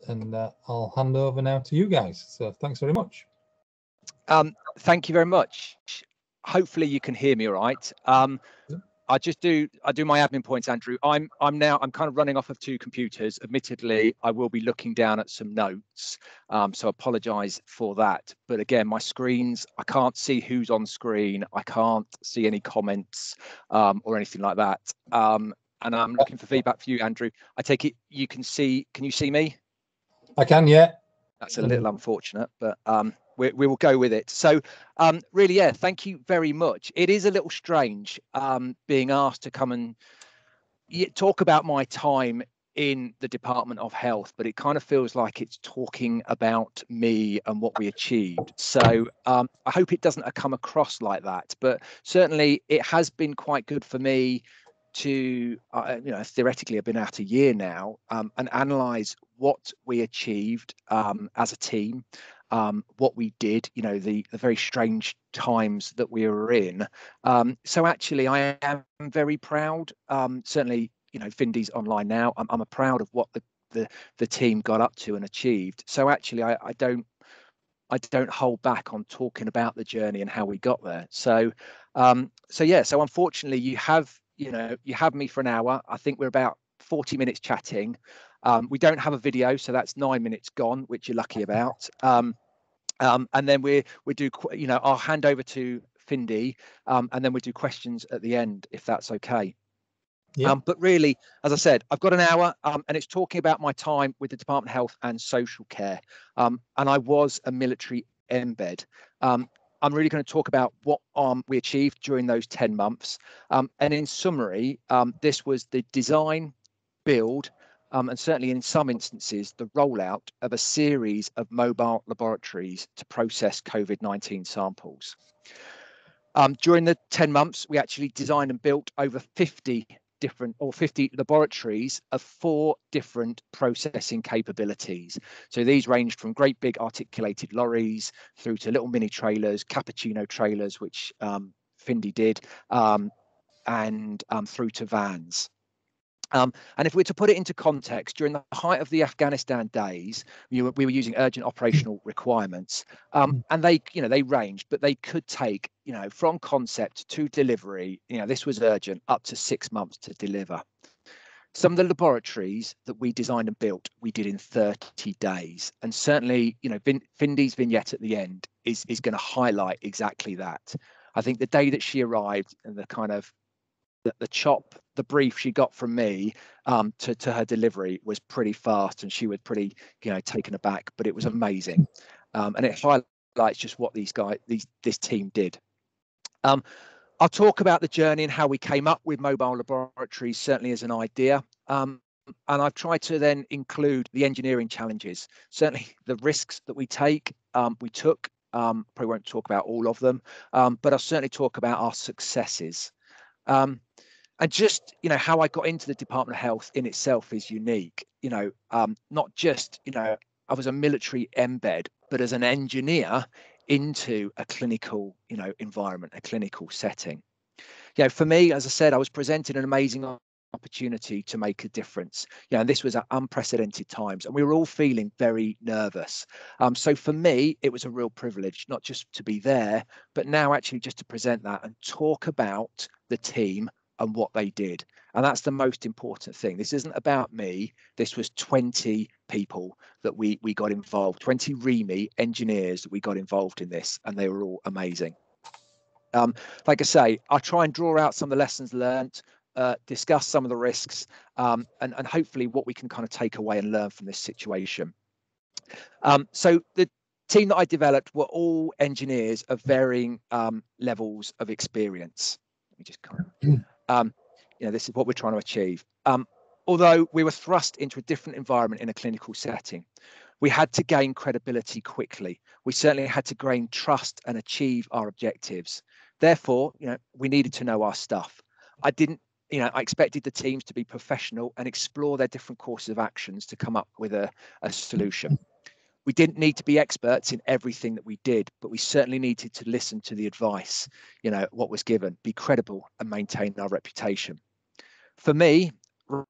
and I'll hand over now to you guys. So thanks very much. Thank you very much. Hopefully you can hear me all right. I do my admin points, Andrew. I'm kind of running off of two computers. Admittedly, I will be looking down at some notes, so apologise for that. But again, my screens, I can't see who's on screen. I can't see any comments or anything like that. And I'm looking for feedback for you, Andrew. I take it you can see. Can you see me? I can, yeah. That's a little unfortunate, but we will go with it. So really, yeah, thank you very much. It is a little strange being asked to come and talk about my time in the Department of Health, but it kind of feels like it's talking about me and what we achieved. So I hope it doesn't come across like that, but certainly it has been quite good for me to, theoretically I've been out a year now and analyse what we achieved as a team, what we did, the very strange times that we were in. So actually I am very proud. Certainly, Findi's online now. I'm proud of what the team got up to and achieved. So actually I don't hold back on talking about the journey and how we got there. So so unfortunately you have me for an hour. I think we're about 40 minutes chatting. We don't have a video, so that's 9 minutes gone, which you're lucky about. And then we do, I'll hand over to Findi, and then we do questions at the end, if that's okay. Yeah. But really, as I said, I've got an hour, and it's talking about my time with the Department of Health and Social Care. And I was a military embed. I'm really going to talk about what we achieved during those 10 months. And in summary, this was the design, build, and certainly in some instances, the rollout of a series of mobile laboratories to process COVID-19 samples. During the 10 months, we actually designed and built over 50 laboratories of 4 different processing capabilities. So these ranged from great big articulated lorries through to little mini trailers, cappuccino trailers, which Findi did, and through to vans. And if we're to put it into context, during the height of the Afghanistan days, we were using urgent operational requirements, and they ranged, but they could take, from concept to delivery, this was urgent, up to 6 months to deliver. Some of the laboratories that we designed and built, we did in 30 days. And certainly, Findi's vignette at the end is going to highlight exactly that. I think the day that she arrived and the kind of the brief she got from me to her delivery was pretty fast, and she was pretty, taken aback, but it was amazing. And it highlights just what this team did. I'll talk about the journey and how we came up with mobile laboratories, certainly as an idea. And I've tried to then include the engineering challenges, certainly the risks that we took. Probably won't talk about all of them, but I'll certainly talk about our successes. And just, how I got into the Department of Health in itself is unique. Not just, I was a military embed, but as an engineer into a clinical, environment, a clinical setting. For me, as I said, I was presented an amazing opportunity to make a difference. And this was at unprecedented times, and we were all feeling very nervous. So for me, it was a real privilege, not just to be there, but now actually just to present that and talk about the team and what they did. And that's the most important thing. This isn't about me. This was 20 people that we got involved, 20 REME engineers that we got involved in this, and they were all amazing. Like I say, I'll try and draw out some of the lessons learned, discuss some of the risks, and hopefully what we can kind of take away and learn from this situation. So the team that I developed were all engineers of varying levels of experience. Let me just kind of, this is what we're trying to achieve. Although we were thrust into a different environment in a clinical setting, we had to gain credibility quickly. We certainly had to gain trust and achieve our objectives. Therefore, we needed to know our stuff. I expected the teams to be professional and explore their different courses of actions to come up with a solution. We didn't need to be experts in everything that we did, but we certainly needed to listen to the advice, what was given, be credible and maintain our reputation. For me,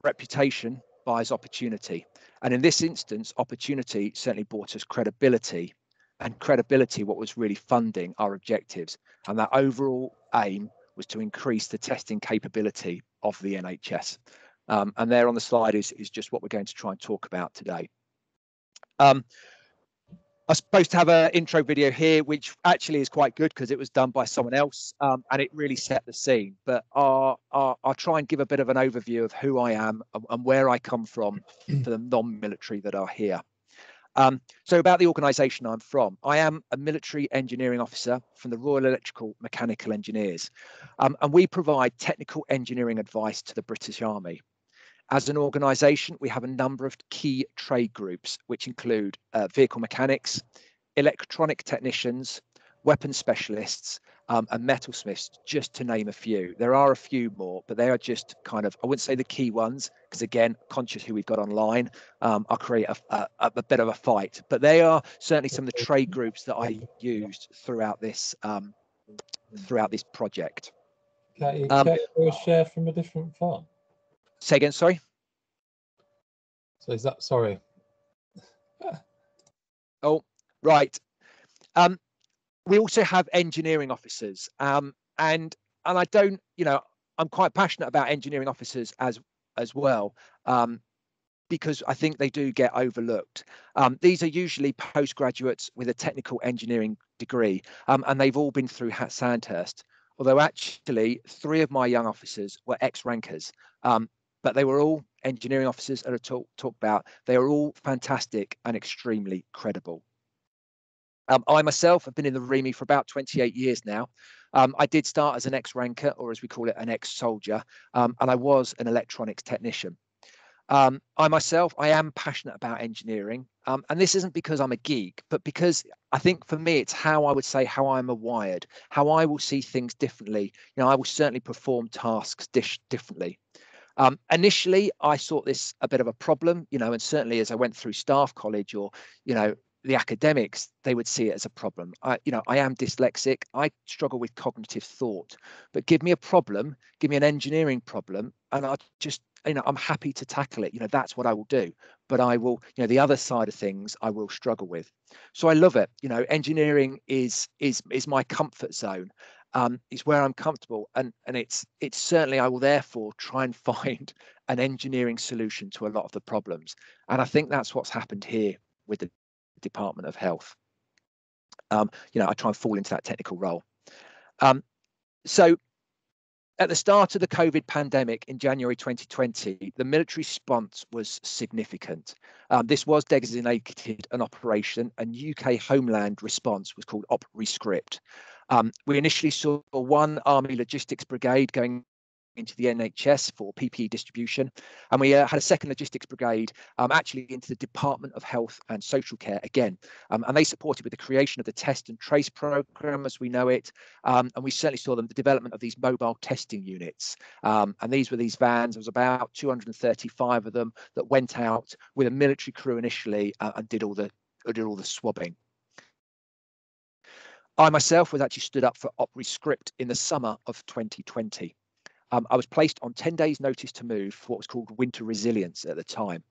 reputation buys opportunity. And in this instance, opportunity certainly brought us credibility, and credibility what was really funding our objectives. And that overall aim was to increase the testing capability of the NHS. And there on the slide is just what we're going to try and talk about today. I was supposed to have an intro video here, which actually is quite good because it was done by someone else, and it really set the scene. But I'll try and give a bit of an overview of who I am and where I come from for the non-military that are here. So about the organisation I'm from, I am a military engineering officer from the Royal Electrical Mechanical Engineers, and we provide technical engineering advice to the British Army. As an organisation, we have a number of key trade groups, which include vehicle mechanics, electronic technicians, weapons specialists, and metalsmiths, just to name a few. There are a few more, but they are just kind of, I wouldn't say the key ones, because again, conscious who we've got online, I'll create a bit of a fight. But they are certainly some of the trade groups that I used throughout this project. Can you share from a different phone? Say again, sorry. So is that, sorry. Oh, right. We also have engineering officers, and I don't, I'm quite passionate about engineering officers as well, because I think they do get overlooked. These are usually postgraduates with a technical engineering degree, and they've all been through Sandhurst. Although actually 3 of my young officers were ex-rankers, but they were all engineering officers that I talk about. They are all fantastic and extremely credible. I myself have been in the REME for about 28 years now. I did start as an ex-ranker, or as we call it, an ex-soldier, and I was an electronics technician. I am passionate about engineering, and this isn't because I'm a geek, but because I think for me, it's how I would say how I'm wired, how I will see things differently. I will certainly perform tasks differently. Initially, I thought this a bit of a problem, and certainly as I went through staff college or, the academics, they would see it as a problem. I am dyslexic. I struggle with cognitive thought, but give me a problem, give me an engineering problem, and I just, I'm happy to tackle it. That's what I will do. But I will, the other side of things, I will struggle with. So I love it. Engineering is my comfort zone. It's where I'm comfortable, and it's certainly, I will therefore try and find an engineering solution to a lot of the problems. And I think that's what's happened here with the Department of Health. I try and fall into that technical role. So at the start of the COVID pandemic in January 2020, the military response was significant. This was designated an operation, and UK Homeland response was called OpRescript. We initially saw 1 Army Logistics Brigade going into the NHS for PPE distribution, and we had a 2nd Logistics Brigade actually into the Department of Health and Social Care again, and they supported with the creation of the Test and Trace program as we know it, and we certainly saw the development of these mobile testing units, and these were these vans. There was about 235 of them that went out with a military crew initially and did all the swabbing. I myself was actually stood up for OpRescript in the summer of 2020. I was placed on 10 days notice to move for what was called winter resilience at the time.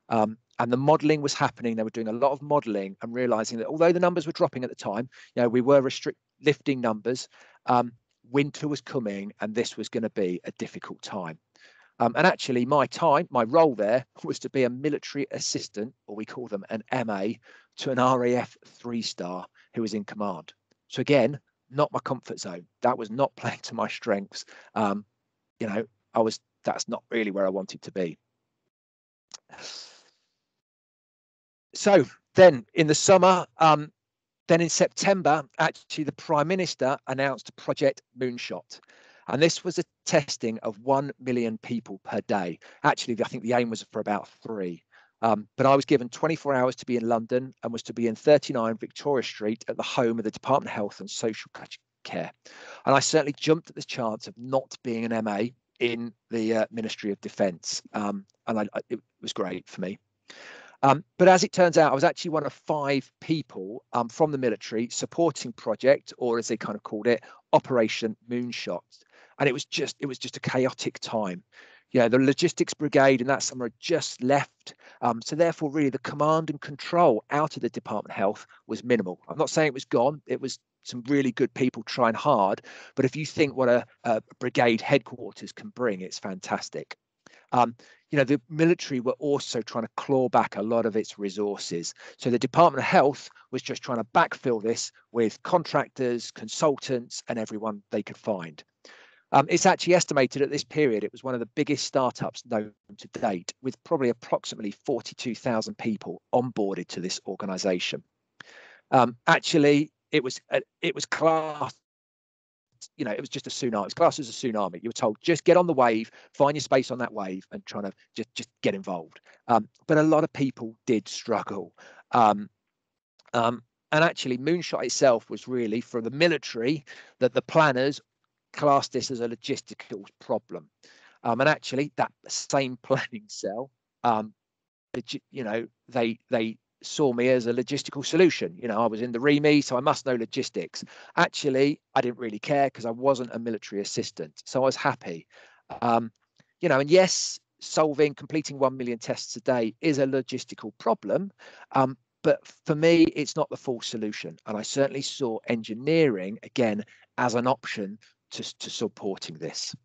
And the modelling was happening. They were doing a lot of modelling and realising that although the numbers were dropping at the time, we were lifting numbers, winter was coming and this was going to be a difficult time. And actually my role there was to be a military assistant, or we call them an MA, to an RAF 3-star who was in command. So again, not my comfort zone. That was not playing to my strengths. That's not really where I wanted to be. So then in the summer, then in September, actually the Prime Minister announced Project Moonshot. And this was a testing of 1 million people per day. Actually, I think the aim was for about 3. But I was given 24 hours to be in London and was to be in 39 Victoria Street at the home of the Department of Health and Social Care. And I certainly jumped at the chance of not being an MA in the Ministry of Defence. And it was great for me. But as it turns out, I was actually one of 5 people from the military supporting project, or as they kind of called it, Operation Moonshot. And it was just a chaotic time. The logistics brigade in that summer had just left. So therefore, really, the command and control out of the Department of Health was minimal. I'm not saying it was gone. It was some really good people trying hard. But if you think what a brigade headquarters can bring, it's fantastic. The military were also trying to claw back a lot of its resources. So the Department of Health was just trying to backfill this with contractors, consultants, and everyone they could find. It's actually estimated at this period, it was one of the biggest startups known to date, with probably approximately 42,000 people onboarded to this organization. Actually, it was classed, it was just a tsunami. It was classed as a tsunami. You were told, just get on the wave, find your space on that wave, and trying to just get involved. But a lot of people did struggle. And actually, Moonshot itself was really, for the military, that the planners classed this as a logistical problem. And actually, that same planning cell, they saw me as a logistical solution. I was in the REME, so I must know logistics. Actually, I didn't really care because I wasn't a military assistant, so I was happy. And yes, completing 1 million tests a day is a logistical problem, but for me, it's not the full solution. And I certainly saw engineering again as an option to supporting this.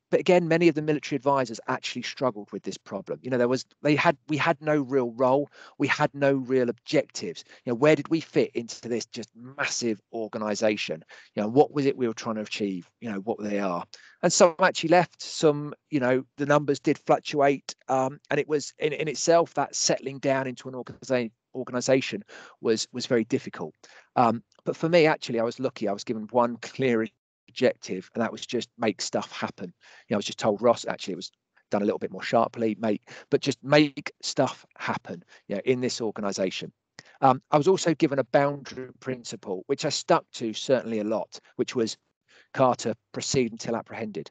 But again, many of the military advisors actually struggled with this problem. We had no real role, we had no real objectives. Where did we fit into this just massive organization? What was it we were trying to achieve? What they are. And some actually left. Some, the numbers did fluctuate, and it was in itself that settling down into an organization was very difficult. But for me, actually, I was lucky. I was given one clear objective, and that was just make stuff happen. I was just told, Ross, actually it was done a little bit more sharply, but just make stuff happen in this organization. I was also given a boundary principle, which I stuck to certainly a lot, which was Carter, proceed until apprehended.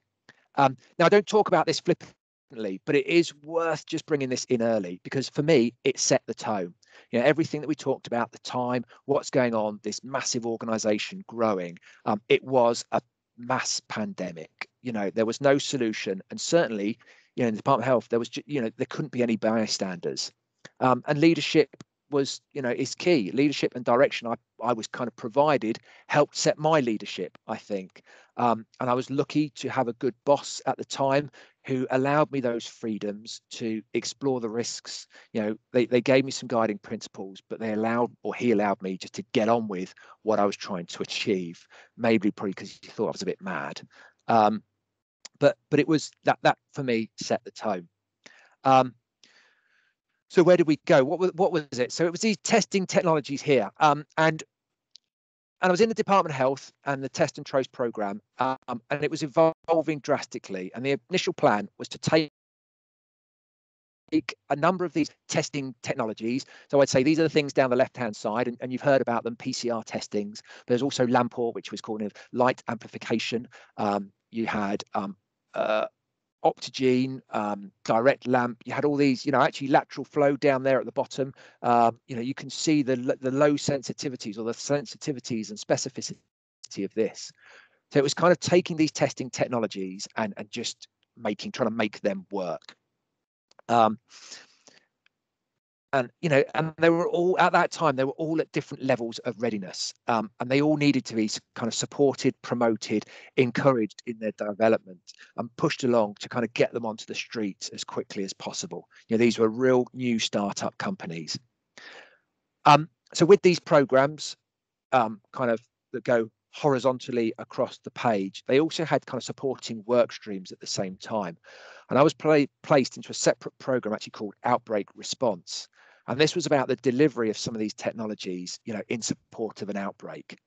Now, I don't talk about this flippantly, but it is worth just bringing this in early, because for me, it set the tone. Everything that we talked about, the time, what's going on, this massive organization growing, it was a mass pandemic. There was no solution. And certainly, in the Department of Health, there was, there couldn't be any bystanders. And leadership was, is key. Leadership and direction I was kind of provided helped set my leadership, I think. And I was lucky to have a good boss at the time who allowed me those freedoms to explore the risks. They gave me some guiding principles, but he allowed me just to get on with what I was trying to achieve. Maybe probably because he thought I was a bit mad. But it was that for me set the tone. So where did we go? What was it? So it was these testing technologies here. And I was in the Department of Health and the Test and Trace program, and it was evolving drastically. And the initial plan was to take a number of these testing technologies. So I'd say these are the things down the left-hand side, and you've heard about them, PCR testings. There's also LAMPOR, which was called light amplification. You had Optigene, direct lamp. You had all these, actually lateral flow down there at the bottom. You can see the low sensitivities, or the sensitivities and specificity of this. So it was kind of taking these testing technologies and just trying to make them work. And they were all at that time, they were all at different levels of readiness, and they all needed to be kind of supported, promoted, encouraged in their development, and pushed along to kind of get them onto the streets as quickly as possible. These were real new startup companies. So with these programs, kind of that go horizontally across the page, they also had kind of supporting work streams at the same time. And I was placed into a separate program actually called Outbreak Response. And this was about the delivery of some of these technologies, in support of an outbreak.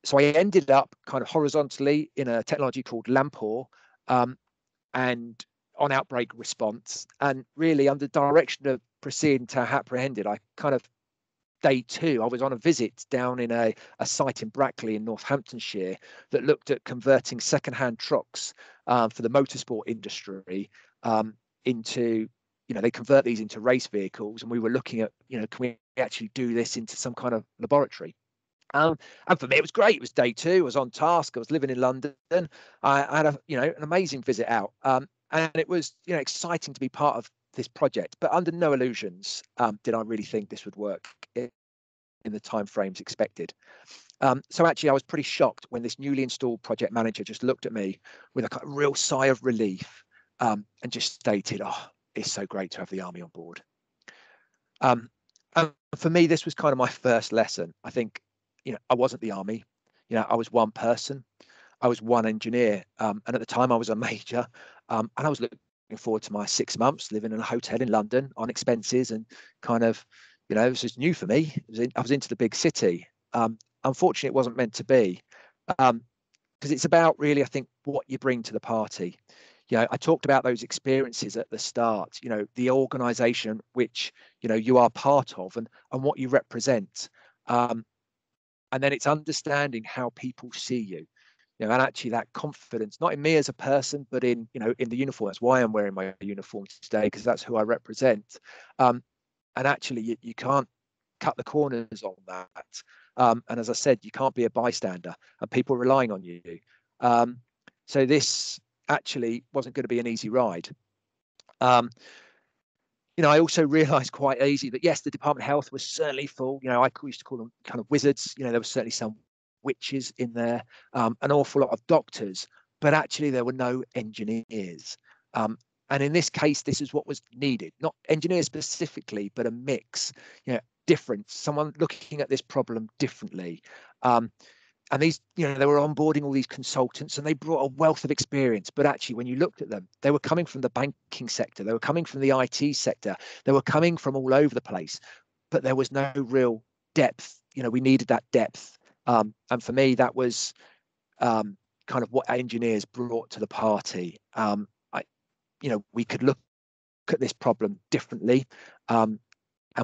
So I ended up kind of horizontally in a technology called LAMPOR, and on outbreak response. And really under direction of proceeding to apprehended, I kind of, day 2, I was on a visit down in a site in Brackley in Northamptonshire that looked at converting second-hand trucks for the motorsport industry into, they convert these into race vehicles, and we were looking at, can we actually do this into some kind of laboratory? And for me, it was great. It was day 2. I was on task. I was living in London. I had an amazing visit out, and it was exciting to be part of this project, but under no illusions did I really think this would work in the timeframes expected. So actually, I was pretty shocked when this newly installed project manager just looked at me with a real sigh of relief and just stated, "Oh, it's so great to have the Army on board." And for me, this was kind of my first lesson. I think, I wasn't the Army. I was one person. I was one engineer. And at the time, I was a major. And I was looking forward to my 6 months living in a hotel in London on expenses, and kind of, it was just new for me. I was into the big city. Unfortunately, it wasn't meant to be, because it's about really, I think, what you bring to the party. I talked about those experiences at the start, the organization which, you are part of, and what you represent. And then it's understanding how people see you, and actually that confidence, not in me as a person, but in, in the uniform. That's why I'm wearing my uniform today, because that's who I represent. And actually, you can't cut the corners on that. And as I said, you can't be a bystander, and people are relying on you. So this actually wasn't going to be an easy ride. I also realized quite easy that, yes, the Department of Health was certainly full. I used to call them kind of wizards. There was certainly some witches in there, an awful lot of doctors, but actually there were no engineers. And in this case, this is what was needed, not engineers specifically, but a mix, different, someone looking at this problem differently. And these, they were onboarding all these consultants, and they brought a wealth of experience. But actually, when you looked at them, they were coming from the banking sector, they were coming from the IT sector, they were coming from all over the place, but there was no real depth. We needed that depth. And for me, that was kind of what engineers brought to the party. We could look at this problem differently, and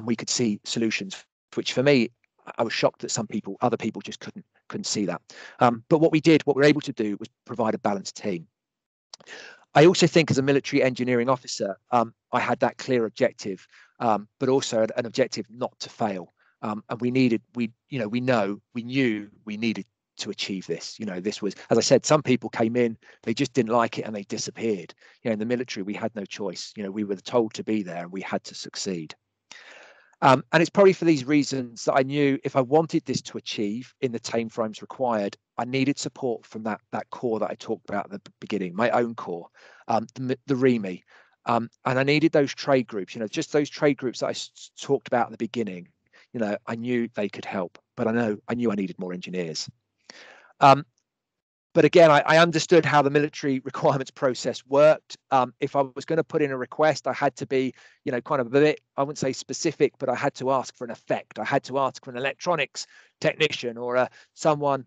we could see solutions, which for me, I was shocked that other people just couldn't see that. But what we were able to do was provide a balanced team. I also think as a military engineering officer, I had that clear objective, but also an objective not to fail. And we knew we needed to achieve this. This was, as I said, some people came in, they just didn't like it and they disappeared. In the military, we had no choice. We were told to be there and we had to succeed. And it's probably for these reasons that I knew if I wanted this to achieve in the timeframes required, I needed support from that core that I talked about at the beginning, my own core, the REME. And I needed those trade groups, just those trade groups that I talked about at the beginning. I knew they could help, but I knew I needed more engineers. But again, I understood how the military requirements process worked. If I was going to put in a request, I had to be, kind of a bit, I wouldn't say specific, but I had to ask for an effect. I had to ask for an electronics technician or someone,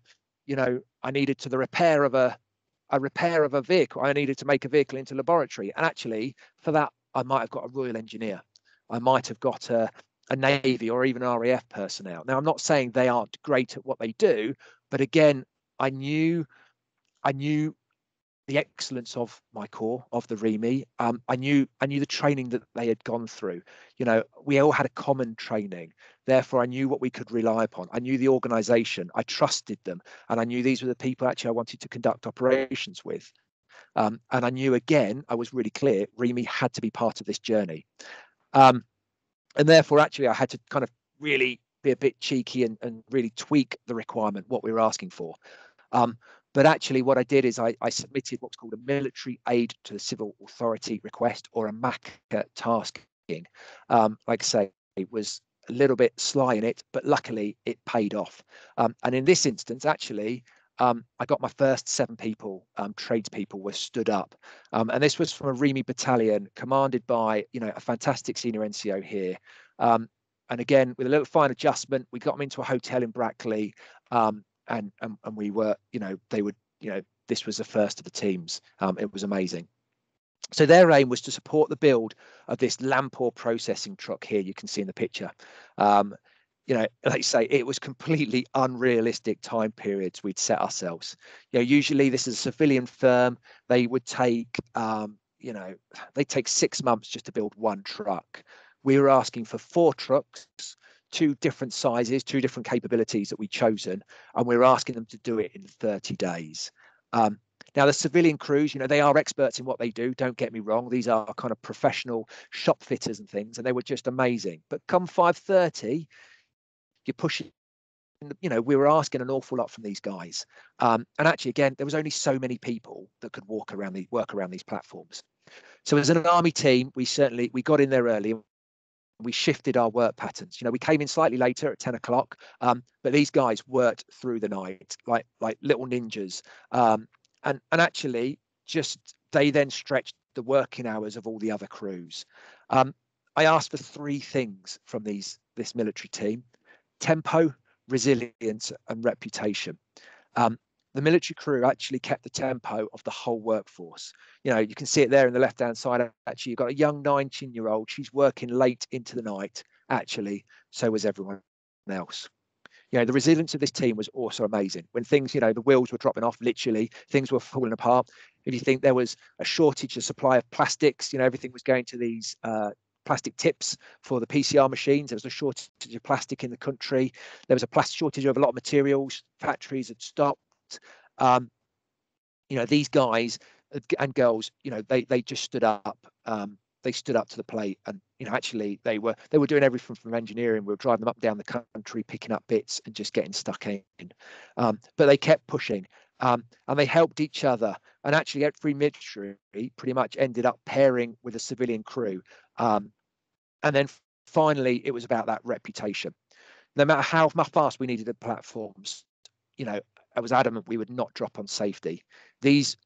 I needed to the repair of a vehicle. I needed to make a vehicle into laboratory. And actually, for that, I might have got a Royal Engineer. I might have got a Navy or even RAF personnel. Now, I'm not saying they aren't great at what they do, but again, I knew the excellence of my core, of the REME. I knew the training that they had gone through. We all had a common training. Therefore, I knew what we could rely upon. I knew the organisation. I trusted them, and I knew these were the people actually I wanted to conduct operations with. And I knew, again, I was really clear, REME had to be part of this journey. And therefore, actually, I had to kind of really be a bit cheeky and really tweak the requirement, what we were asking for. But actually, what I did is I submitted what's called a military aid to the civil authority request, or a MACA tasking. Like I say, it was a little bit sly in it, but luckily it paid off. And in this instance, actually, I got my first 7 people, tradespeople were stood up. And this was from a REME battalion commanded by, a fantastic senior NCO here. And again, with a little fine adjustment, we got them into a hotel in Brackley. And we were, they would, this was the first of the teams. It was amazing. So their aim was to support the build of this Lampore processing truck here. You can see in the picture. Like you say, it was completely unrealistic time periods we'd set ourselves. Usually this is a civilian firm. They would take, they take 6 months just to build one truck. We were asking for 4 trucks, 2 different sizes, 2 different capabilities that we'd chosen, and we were asking them to do it in 30 days. Now, the civilian crews, you know, they are experts in what they do. Don't get me wrong. These are kind of professional shop fitters and things, and they were just amazing. But come 5:30, you're pushing. You know, we were asking an awful lot from these guys, and actually, again, there was only so many people that could work around these platforms. So, as an army team, we got in there early. We shifted our work patterns. You know, we came in slightly later at 10 o'clock, but these guys worked through the night like little ninjas. And actually, they then stretched the working hours of all the other crews. I asked for 3 things from this military team: tempo, resilience, and reputation. The military crew actually kept the tempo of the whole workforce. You know, you can see it there in the left-hand side. Actually, you've got a young 19-year-old. She's working late into the night. Actually, so was everyone else. You know, the resilience of this team was also amazing. When things, you know, the wheels were dropping off, literally, things were falling apart. If you think there was a shortage of supply of plastics, you know, everything was going to these plastic tips for the PCR machines. There was a shortage of plastic in the country. There was a shortage of a lot of materials. Factories had stopped. You know, these guys and girls, you know, they just stood up. They stood up to the plate, and you know, actually, they were doing everything from engineering. We were driving them up down the country, picking up bits and just getting stuck in. But they kept pushing, and they helped each other. And actually, every military pretty much ended up pairing with a civilian crew. And then finally, it was about that reputation. No matter how fast we needed the platforms, you know, I was adamant we would not drop on safety. These,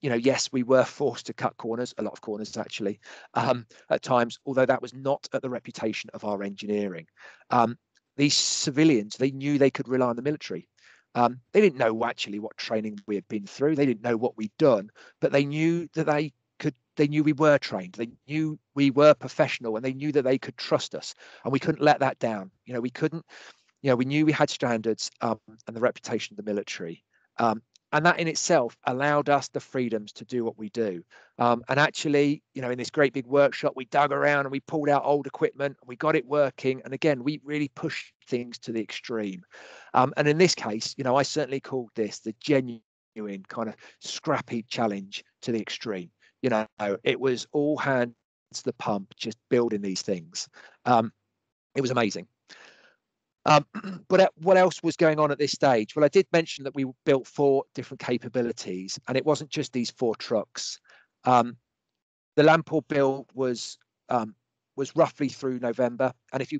you know, yes, we were forced to cut corners, a lot of corners actually, at times, although that was not at the reputation of our engineering. These civilians, they knew they could rely on the military. They didn't know actually what training we had been through. They didn't know what we'd done, but they knew that they knew we were trained. They knew we were professional, and they knew that they could trust us, and we couldn't let that down. You know, we couldn't. You know, we knew we had standards and the reputation of the military. And that in itself allowed us the freedoms to do what we do. And actually, you know, in this great big workshop, we dug around and we pulled out old equipment and we got it working. And again, we really pushed things to the extreme. And in this case, you know, I certainly called this the genuine kind of scrappy challenge to the extreme. You know, it was all hands to the pump, just building these things. It was amazing. But what else was going on at this stage? Well, I did mention that we built 4 different capabilities, and it wasn't just these 4 trucks. The Lamport build was roughly through November, and if you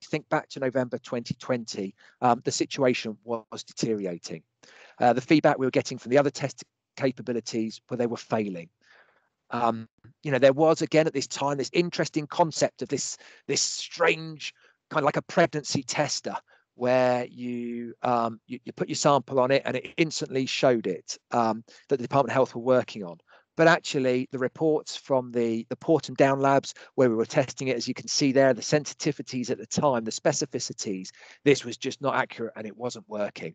think back to November 2020, the situation was deteriorating. The feedback we were getting from the other test capabilities were they were failing. You know, there was again at this time this interesting concept of this strange kind of like a pregnancy tester, where you put your sample on it and it instantly showed it that the Department of Health were working on. But actually, the reports from the port and down labs where we were testing it, as you can see there, the sensitivities at the time, the specificities, this was just not accurate and it wasn't working.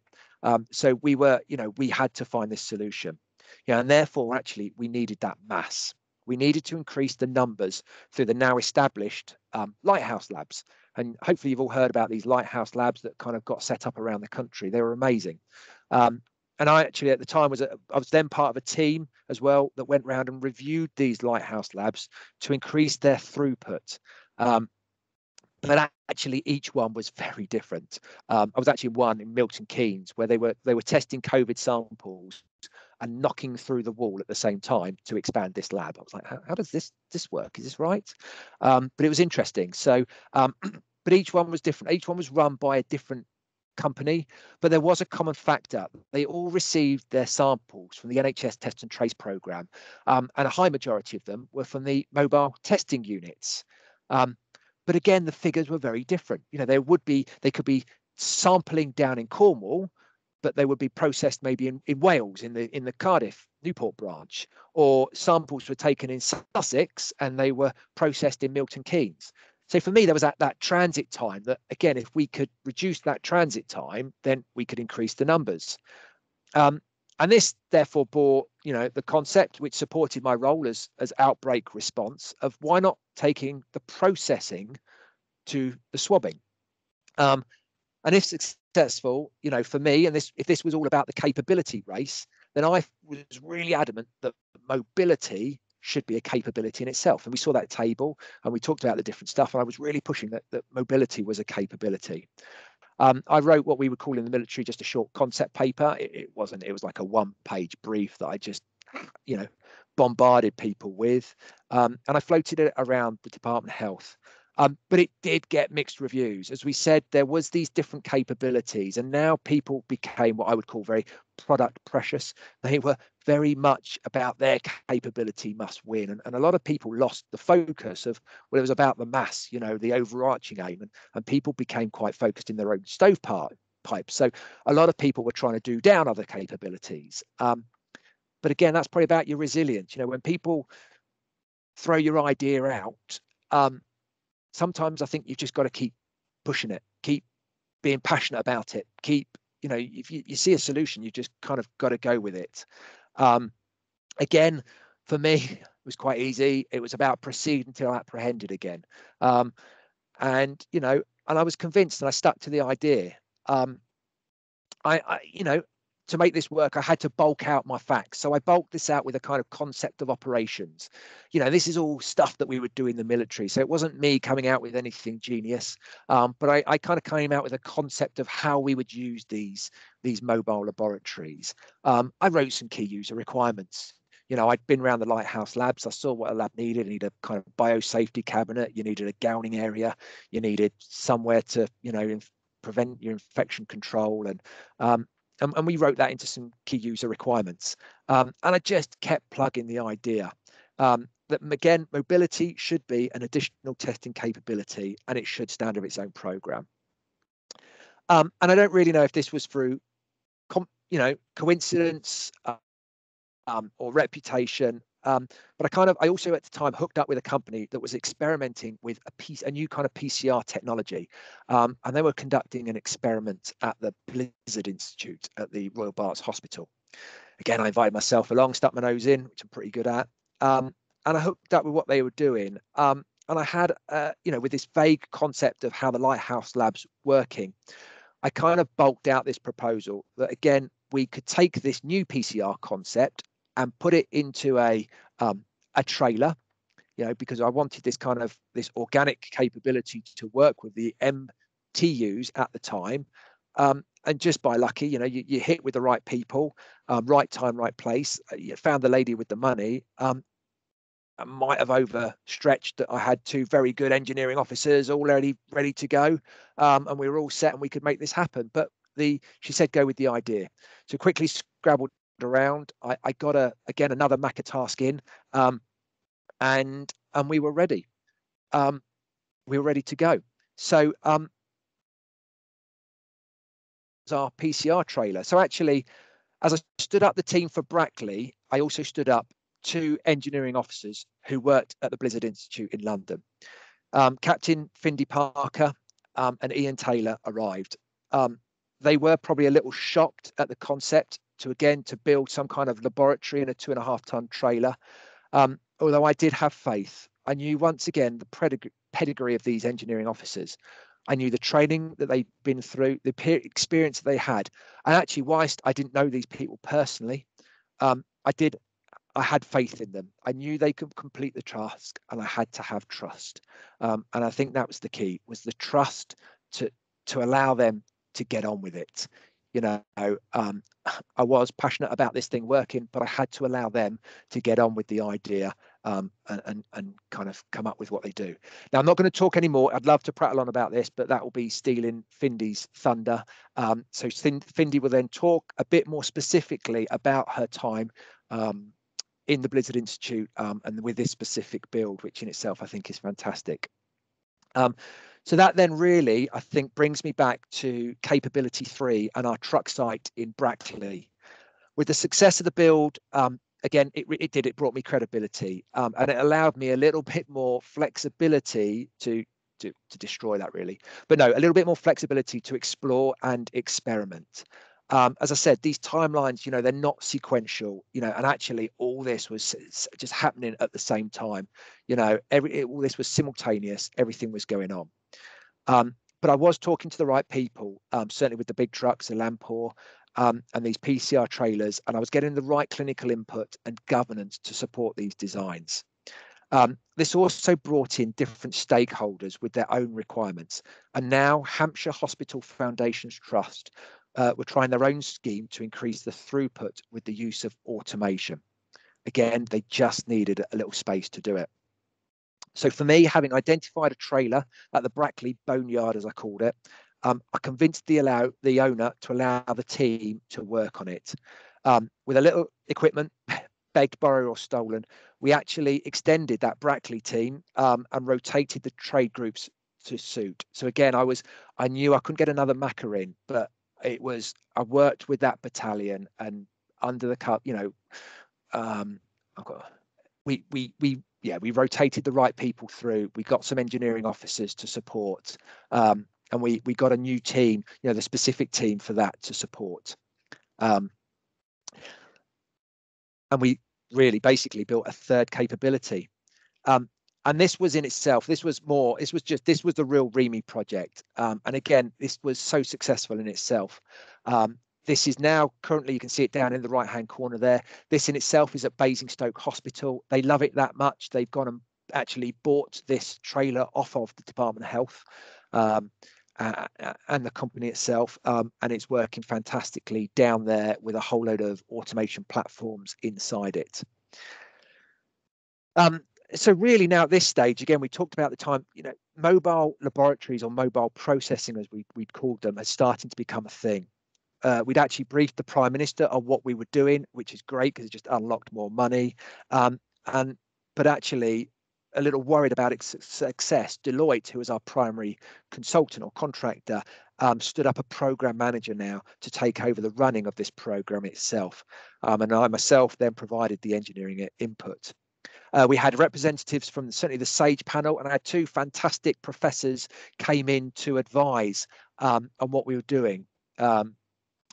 So we had to find this solution. Yeah, and therefore, actually, we needed that mass. We needed to increase the numbers through the now established lighthouse labs. And hopefully you've all heard about these lighthouse labs that kind of got set up around the country. They were amazing. And I actually, at the time, I was then part of a team as well that went around and reviewed these lighthouse labs to increase their throughput. But actually, each one was very different. I was actually one in Milton Keynes where they were testing COVID samples and knocking through the wall at the same time to expand this lab. I was like, how does this work? Is this right? But it was interesting. So, but each one was different. Each one was run by a different company, but there was a common factor. They all received their samples from the NHS Test and Trace program, and a high majority of them were from the mobile testing units. But again, the figures were very different. You know, they could be sampling down in Cornwall, but they would be processed maybe in Wales, in the Cardiff Newport branch, or samples were taken in Sussex and they were processed in Milton Keynes. So for me, there was that transit time that, again, if we could reduce that transit time, then we could increase the numbers. And this therefore bore, you know, the concept which supported my role as outbreak response of why not taking the processing to the swabbing. And if successful, you know, for me, and if this was all about the capability race, then I was really adamant that mobility should be a capability in itself. And we saw that table and we talked about the different stuff. And I was really pushing that mobility was a capability. I wrote what we would call in the military just a short concept paper. It wasn't, it was like a one-page brief that I just, bombarded people with. And I floated it around the Department of Health. But it did get mixed reviews. As we said, there was these different capabilities, and now people became what I would call very product precious. They were very much about their capability must win. And a lot of people lost the focus of, well, it was about the mass, the overarching aim, and people became quite focused in their own stovepipe. So a lot of people were trying to do down other capabilities. But again, that's probably about your resilience. When people throw your idea out, sometimes I think you've just got to keep pushing it, keep being passionate about it, keep, if you see a solution, you just kind of got to go with it. Again, for me, it was quite easy. It was about proceed until apprehended again. And I was convinced, and I stuck to the idea. To make this work, I had to bulk out my facts. So I bulked this out with a kind of concept of operations. This is all stuff that we would do in the military. So it wasn't me coming out with anything genius, but I kind of came out with a concept of how we would use these mobile laboratories. I wrote some key user requirements. I'd been around the Lighthouse labs. I saw what a lab needed. You need a kind of biosafety cabinet. You needed a gowning area. You needed somewhere to, prevent your infection control. And we wrote that into some key user requirements. And I just kept plugging the idea that, again, mobility should be an additional testing capability, and it should stand of its own program. And I don't really know if this was through, coincidence or reputation. But I also at the time hooked up with a company that was experimenting with a new kind of PCR technology. And they were conducting an experiment at the Blizzard Institute at the Royal Berks Hospital. Again, I invited myself along, stuck my nose in, which I'm pretty good at. And I hooked up with what they were doing. And I had, with this vague concept of how the Lighthouse lab's working, I kind of bulked out this proposal that, again, we could take this new PCR concept and put it into a trailer, because I wanted this organic capability to work with the MTUs at the time. And just by lucky, you hit with the right people, right time, right place. You found the lady with the money. I might have overstretched that I had two very good engineering officers all ready to go, and we were all set and we could make this happen. But she said go with the idea. So quickly scrabbled around. I got another Maca task in, and we were ready. We were ready to go. So our PCR trailer. So actually, as I stood up the team for Brackley, I also stood up two engineering officers who worked at the Blizzard Institute in London. Captain Fionidi Parker and Ian Taylor arrived. They were probably a little shocked at the concept to build some kind of laboratory in a 2.5-ton trailer. Although I did have faith. I knew once again the pedigree of these engineering officers. I knew the training that they'd been through, the experience that they had. And actually, whilst I didn't know these people personally, I had faith in them. I knew they could complete the task, and I had to have trust. And I think that was the key, was the trust to allow them to get on with it. I was passionate about this thing working, but I had to allow them to get on with the idea and kind of come up with what they do. Now, I'm not going to talk anymore. I'd love to prattle on about this, but that will be stealing Findi's thunder. So Fionidi will then talk a bit more specifically about her time in the Blizzard Institute and with this specific build, which in itself I think is fantastic. So that then really, I think, brings me back to Capability 3 and our truck site in Brackley. With the success of the build, again, it brought me credibility, and it allowed me a little bit more flexibility to destroy that, really. But no, a little bit more flexibility to explore and experiment. As I said, these timelines, they're not sequential, and actually all this was just happening at the same time. All this was simultaneous. Everything was going on. But I was talking to the right people, certainly with the big trucks, the Lampor, and these PCR trailers, and I was getting the right clinical input and governance to support these designs. This also brought in different stakeholders with their own requirements, and now Hampshire Hospital Foundations Trust were trying their own scheme to increase the throughput with the use of automation. Again, they just needed a little space to do it. So for me, having identified a trailer at the Brackley Boneyard, as I called it, I convinced the owner to allow the team to work on it. With a little equipment, begged, borrowed or stolen, we actually extended that Brackley team and rotated the trade groups to suit. So again, I knew I couldn't get another Macca in, but I worked with that battalion, and under the cup, we rotated the right people through. We got some engineering officers to support, and we got a new team, the specific team for that to support. And we really basically built a third capability. And this was in itself, this was the real REME project. And again, this was so successful in itself. This is now currently, you can see it down in the right hand corner there. This in itself is at Basingstoke Hospital. They love it that much. They've gone and actually bought this trailer off of the Department of Health and the company itself. And it's working fantastically down there with a whole load of automation platforms inside it. So really now at this stage, again, we talked about the time, mobile laboratories or mobile processing, as we'd called them, are starting to become a thing. We'd actually briefed the Prime Minister on what we were doing, which is great because it just unlocked more money. But actually, a little worried about its success, Deloitte, who was our primary consultant or contractor, stood up a program manager now to take over the running of this program itself. And I myself then provided the engineering input. We had representatives from certainly the SAGE panel, and I had two fantastic professors came in to advise on what we were doing.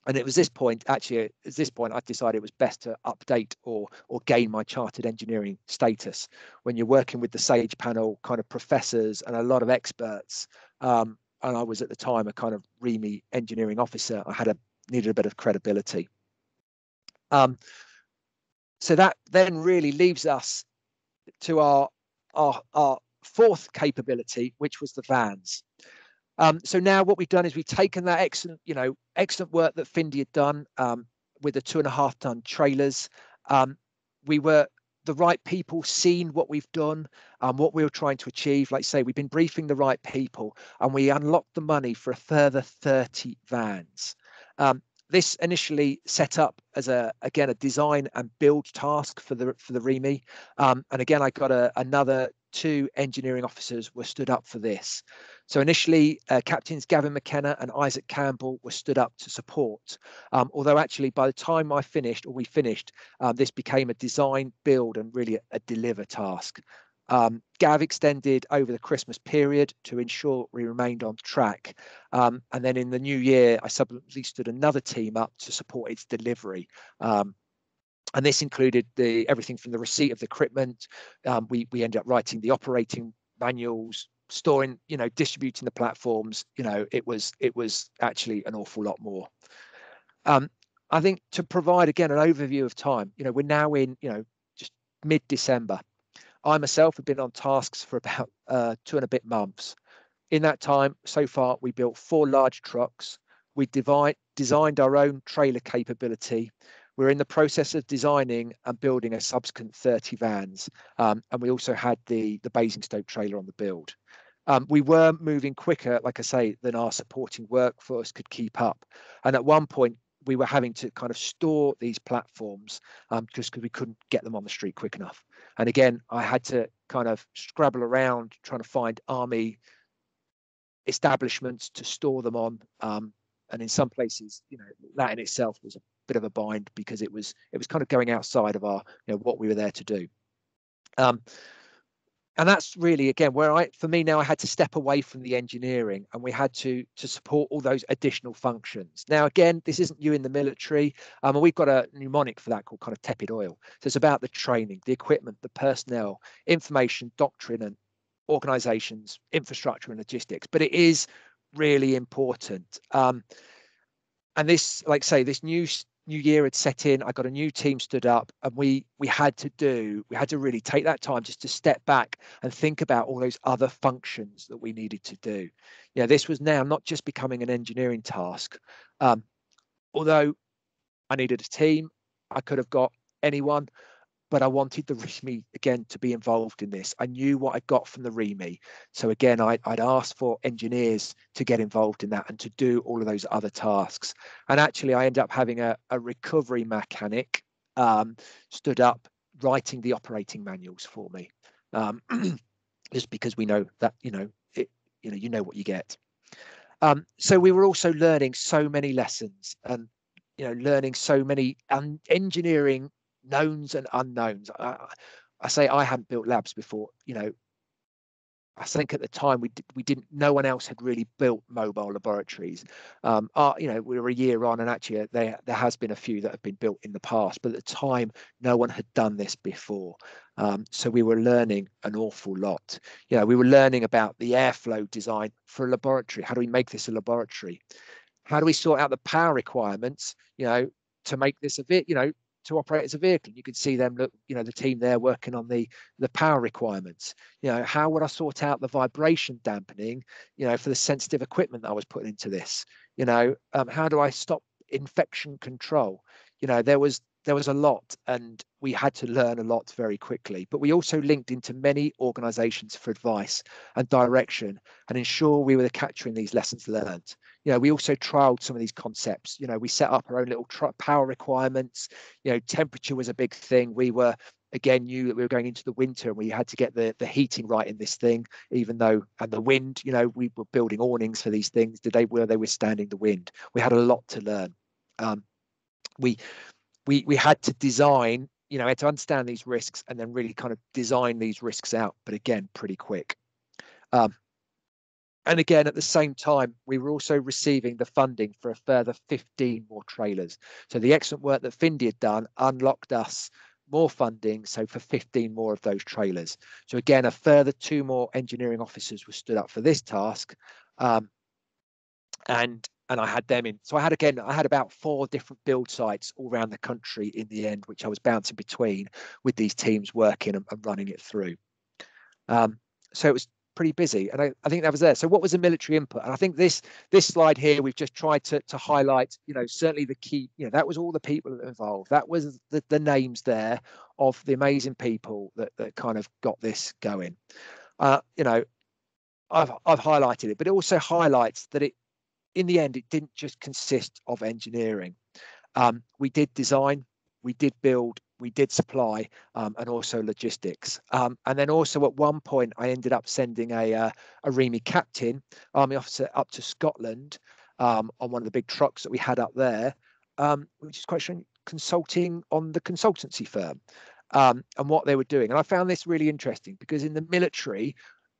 And it was this point, actually, at this point, I decided it was best to update or gain my chartered engineering status. When you're working with the SAGE panel kind of professors and a lot of experts, and I was at the time a kind of REME engineering officer, I needed a bit of credibility. So that then really leaves us to our fourth capability, which was the vans. So now what we've done is we've taken that excellent work that Fionidi had done with the 2.5 ton trailers. We were the right people, seen what we've done, what we were trying to achieve. Like I say, we've been briefing the right people, and we unlocked the money for a further 30 vans. This initially set up as a design and build task for the REME. And again, I got another 2 engineering officers were stood up for this. So initially, Captains Gavin McKenna and Isaac Campbell were stood up to support. Although actually, by the time we finished, this became a design, build, and really a deliver task. Gav extended over the Christmas period to ensure we remained on track. And then in the new year, I subsequently stood another team up to support its delivery. And this included everything from the receipt of the equipment. We ended up writing the operating manuals, storing, distributing the platforms. It was actually an awful lot more. I think to provide again an overview of time, we're now in, just mid-December. I myself have been on tasks for about 2 and a bit months. In that time, so far, we built 4 large trucks. We designed our own trailer capability. We're in the process of designing and building a subsequent 30 vans. And we also had the Basingstoke trailer on the build. We were moving quicker, like I say, than our supporting workforce could keep up. And at one point, we were having to kind of store these platforms just because we couldn't get them on the street quick enough. And again, I had to kind of scrabble around trying to find army establishments to store them on. And in some places, that in itself was a bit of a bind because it was kind of going outside of our, what we were there to do. And that's really, again, where for me now, I had to step away from the engineering, and we had to support all those additional functions. Now, again, this isn't you in the military. And we've got a mnemonic for that called kind of tepid oil. So it's about the training, the equipment, the personnel, information, doctrine, and organizations, infrastructure and logistics. But it is really important. this, like say, this new year had set in. I got a new team stood up, and we had to really take that time just to step back and think about all those other functions that we needed to do. Yeah, this was now not just becoming an engineering task. Although I needed a team, I could have got anyone, but I wanted the REME again to be involved in this. I knew what I got from the REME. So again, I'd asked for engineers to get involved in that and to do all of those other tasks. And actually, I ended up having a recovery mechanic stood up writing the operating manuals for me, just because we know that, you know what you get. So we were also learning so many lessons and, learning so many engineering knowns and unknowns. I say I hadn't built labs before. I think at the time we didn't. No one else had really built mobile laboratories. We were a year on, and actually there has been a few that have been built in the past, but at the time no one had done this before. So we were learning an awful lot. We were learning about the airflow design for a laboratory. How do we make this a laboratory? How do we sort out the power requirements, to make this a bit, to operate as a vehicle? You can see them, look, the team there working on the power requirements. How would I sort out the vibration dampening, for the sensitive equipment that I was putting into this? How do I stop infection control? There was a lot, and we had to learn a lot very quickly. But we also linked into many organizations for advice and direction and ensure we were capturing these lessons learned. We also trialed some of these concepts. We set up our own little power requirements. Temperature was a big thing. We were, again, knew that we were going into the winter and we had to get the heating right in this thing, even though, and the wind, we were building awnings for these things. Were they withstanding the wind? We had a lot to learn. We had to design, had to understand these risks and then really kind of design these risks out, but again, pretty quick. And again, at the same time, we were also receiving the funding for a further 15 more trailers. So the excellent work that Fionidi had done unlocked us more funding, so for 15 more of those trailers. So again, a further 2 more engineering officers were stood up for this task. And I had them in. So I had about 4 different build sites all around the country in the end, which I was bouncing between with these teams working and running it through. So it was pretty busy, and I think that was there. So what was the military input? And I think this slide here, we've just tried to highlight, certainly the key, that was all the people that were involved. That was the names there of the amazing people that kind of got this going. I've highlighted it, but it also highlights that in the end, it didn't just consist of engineering. We did design, we did build, we did supply, and also logistics. And then also at one point, I ended up sending a REME captain, army officer, up to Scotland on one of the big trucks that we had up there, which is quite strange, consulting on the consultancy firm and what they were doing. And I found this really interesting because in the military,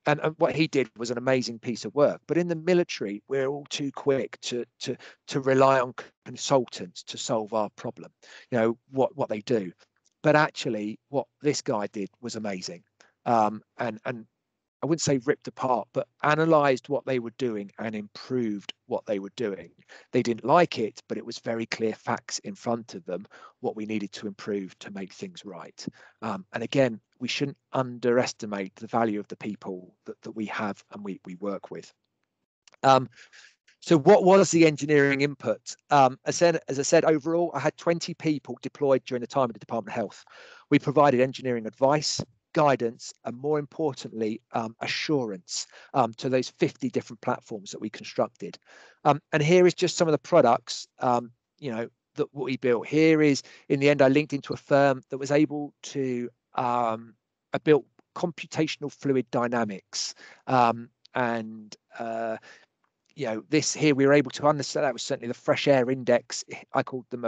and what he did was an amazing piece of work. But in the military, we're all too quick to rely on consultants to solve our problem, what they do. But actually, what this guy did was amazing. And I wouldn't say ripped apart, but analysed what they were doing and improved what they were doing. They didn't like it, but it was very clear facts in front of them, what we needed to improve to make things right. And again, we shouldn't underestimate the value of the people that we have and we work with. So what was the engineering input? As I said, overall, I had 20 people deployed during the time of the Department of Health. We provided engineering advice, guidance, and more importantly, assurance to those 50 different platforms that we constructed. And here is just some of the products, that we built. Here is, in the end, I linked into a firm that was able to, I built computational fluid dynamics. This here, we were able to understand, that was certainly the fresh air index. I called them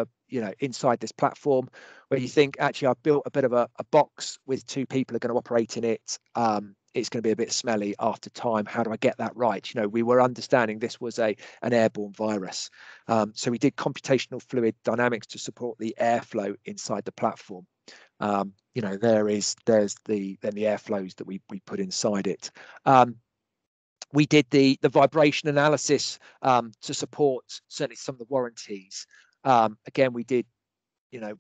inside this platform, where you think, actually, I've built a bit of a box with 2 people are going to operate in it. It's going to be a bit smelly after time. How do I get that right? We were understanding this was an airborne virus. So we did computational fluid dynamics to support the airflow inside the platform. There's the airflows that we put inside it. We did the vibration analysis to support certainly some of the warranties. Again, we did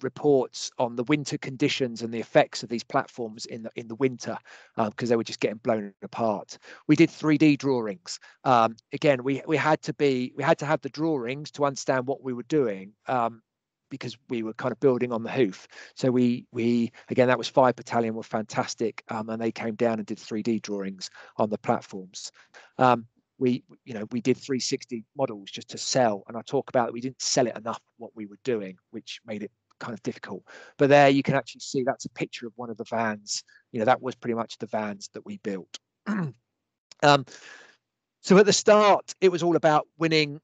reports on the winter conditions and the effects of these platforms in the winter, because they were just getting blown apart. We did 3D drawings. Again, we had to have the drawings to understand what we were doing, because we were kind of building on the hoof. So we again, that was 5 Battalion were fantastic, and they came down and did 3D drawings on the platforms. We did 360 models just to sell, and I talk about that we didn't sell it enough what we were doing, which made it kind of difficult. But there you can actually see that's a picture of one of the vans. That was pretty much the vans that we built. So at the start, it was all about winning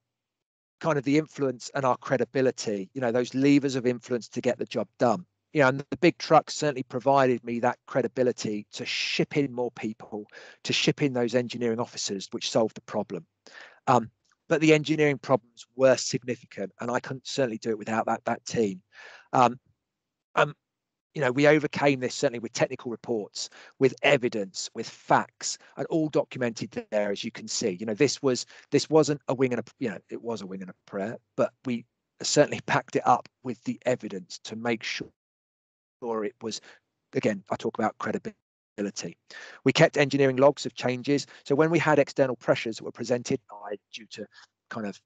kind of the influence and our credibility, those levers of influence to get the job done. And the big trucks certainly provided me that credibility to ship in more people, to ship in those engineering officers, which solved the problem. But the engineering problems were significant, and I couldn't certainly do it without that team. We overcame this certainly with technical reports, with evidence, with facts, and all documented there, as you can see. This wasn't a wing and it was a wing and a prayer, but we certainly backed it up with the evidence to make sure it was. Again, I talk about credibility. We kept engineering logs of changes. So when we had external pressures that were presented due to kind of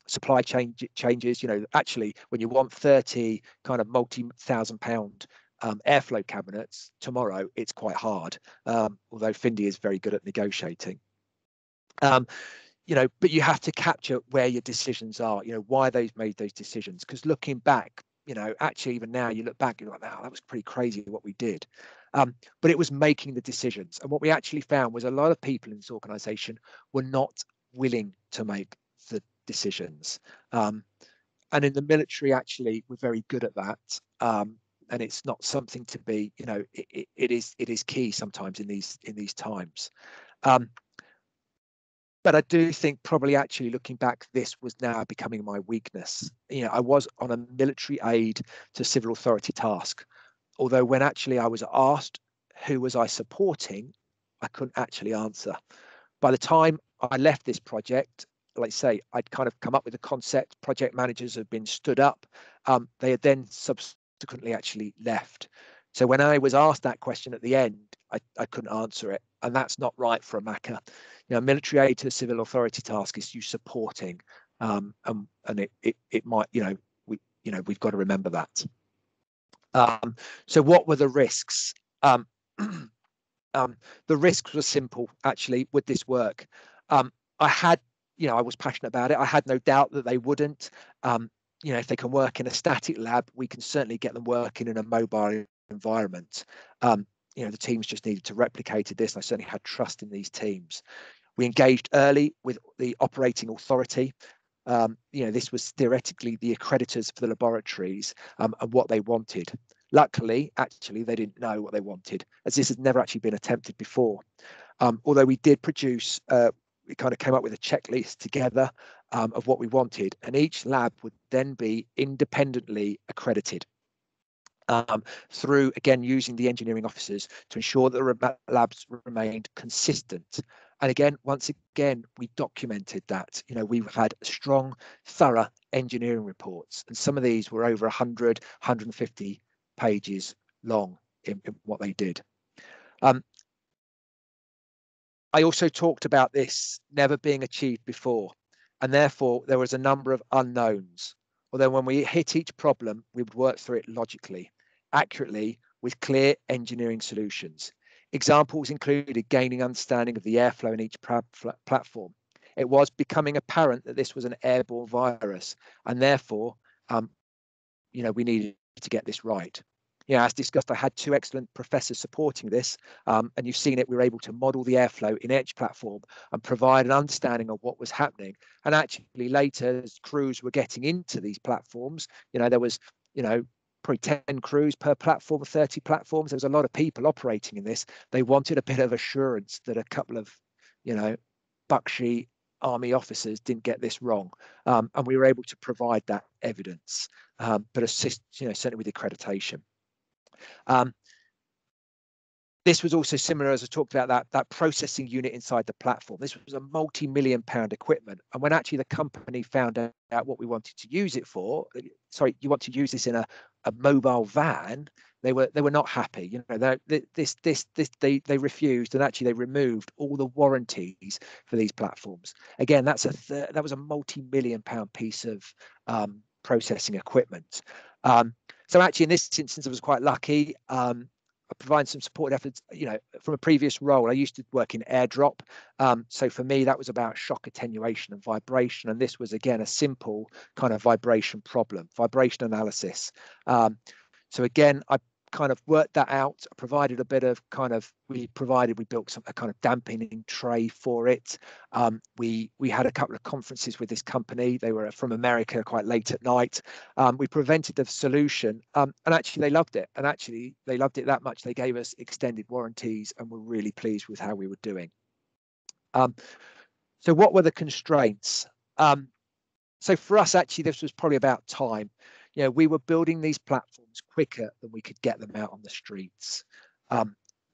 supply chain changes, actually when you want 30 kind of multi-1,000-pound airflow cabinets tomorrow, it's quite hard, although Fionidi is very good at negotiating. But you have to capture where your decisions are, why they've made those decisions, because looking back, actually even now you look back, you're like, wow, that was pretty crazy what we did. But it was making the decisions, and what we actually found was a lot of people in this organization were not willing to make the decisions, and in the military actually we're very good at that, and it's not something to be, it is key sometimes in these times. But I do think probably actually looking back, this was now becoming my weakness. I was on a military aid to civil authority task, although when actually I was asked who was I supporting, I couldn't actually answer. By the time I left this project, like I say, I'd kind of come up with a concept, project managers had been stood up, they had then subsequently actually left. So when I was asked that question at the end, I couldn't answer it, and that's not right for a MACA. Military aid to a civil authority task is you supporting, and it might, we've got to remember that. So what were the risks? The risks were simple, actually, with this work. I had, I was passionate about it. I had no doubt that they wouldn't. If they can work in a static lab, we can certainly get them working in a mobile environment. The teams just needed to replicate this. I certainly had trust in these teams. We engaged early with the operating authority. This was theoretically the accreditors for the laboratories, and what they wanted. Luckily, actually, they didn't know what they wanted, as this has never actually been attempted before. Although we did produce, we kind of came up with a checklist together of what we wanted, and each lab would then be independently accredited through, again, using the engineering officers to ensure that the labs remained consistent. And again, once again, we documented that. We've had strong, thorough engineering reports, and some of these were over 100, 150 pages long in what they did. I also talked about this never being achieved before, and therefore there was a number of unknowns. Although when we hit each problem, we would work through it logically, accurately, with clear engineering solutions. Examples included gaining understanding of the airflow in each platform. It was becoming apparent that this was an airborne virus, and therefore, we needed to get this right. As discussed, I had 2 excellent professors supporting this, and you've seen it. We were able to model the airflow in each platform and provide an understanding of what was happening. And actually later, as crews were getting into these platforms, there was, probably 10 crews per platform, 30 platforms. There was a lot of people operating in this. They wanted a bit of assurance that a couple of, bucksheet army officers didn't get this wrong. And we were able to provide that evidence, but assist, certainly with accreditation. This was also similar, as I talked about, that processing unit inside the platform. This was a multi-million-pound equipment. And when actually the company found out what we wanted to use it for, sorry, you want to use this in a mobile van, they were not happy. You know, they refused, and actually they removed all the warranties for these platforms. Again, that was a multi-million-pound piece of processing equipment. So actually, in this instance, I was quite lucky. I provide some support efforts, you know, from a previous role. I used to work in airdrop. So for me, that was about shock attenuation and vibration. And this was, again, a simple kind of vibration problem, vibration analysis. So again, I kind of worked that out. I provided a bit of we built a kind of dampening tray for it. We had a couple of conferences with this company. They were from America, quite late at night. We presented the solution, and actually they loved it. And actually they loved it that much, they gave us extended warranties and were really pleased with how we were doing. So what were the constraints? So for us, actually, this was probably about time. You know, we were building these platforms quicker than we could get them out on the streets.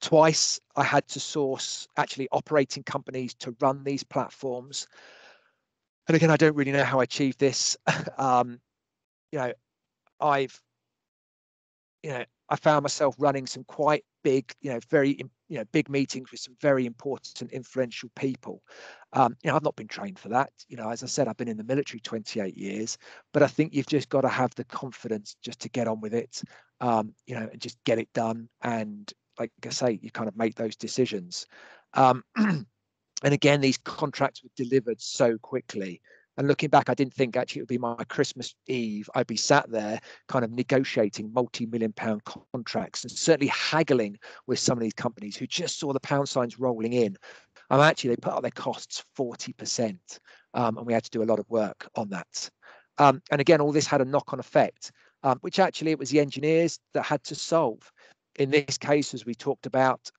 Twice I had to source actually operating companies to run these platforms. And again, I don't really know how I achieved this. You know, I found myself running some quite big, big meetings with some very important and influential people. You know, I've not been trained for that. You know, as I said, I've been in the military 28 years, but I think you've just got to have the confidence just to get on with it, you know, and just get it done. And like I say, you kind of make those decisions. And again, these contracts were delivered so quickly. And looking back, I didn't think actually it would be my Christmas Eve. I'd be sat there kind of negotiating multi-million-pound contracts and certainly haggling with some of these companies who just saw the pound signs rolling in. Actually, they put up their costs 40%, and we had to do a lot of work on that. And again, all this had a knock-on effect, which actually it was the engineers that had to solve. In this case, as we talked about,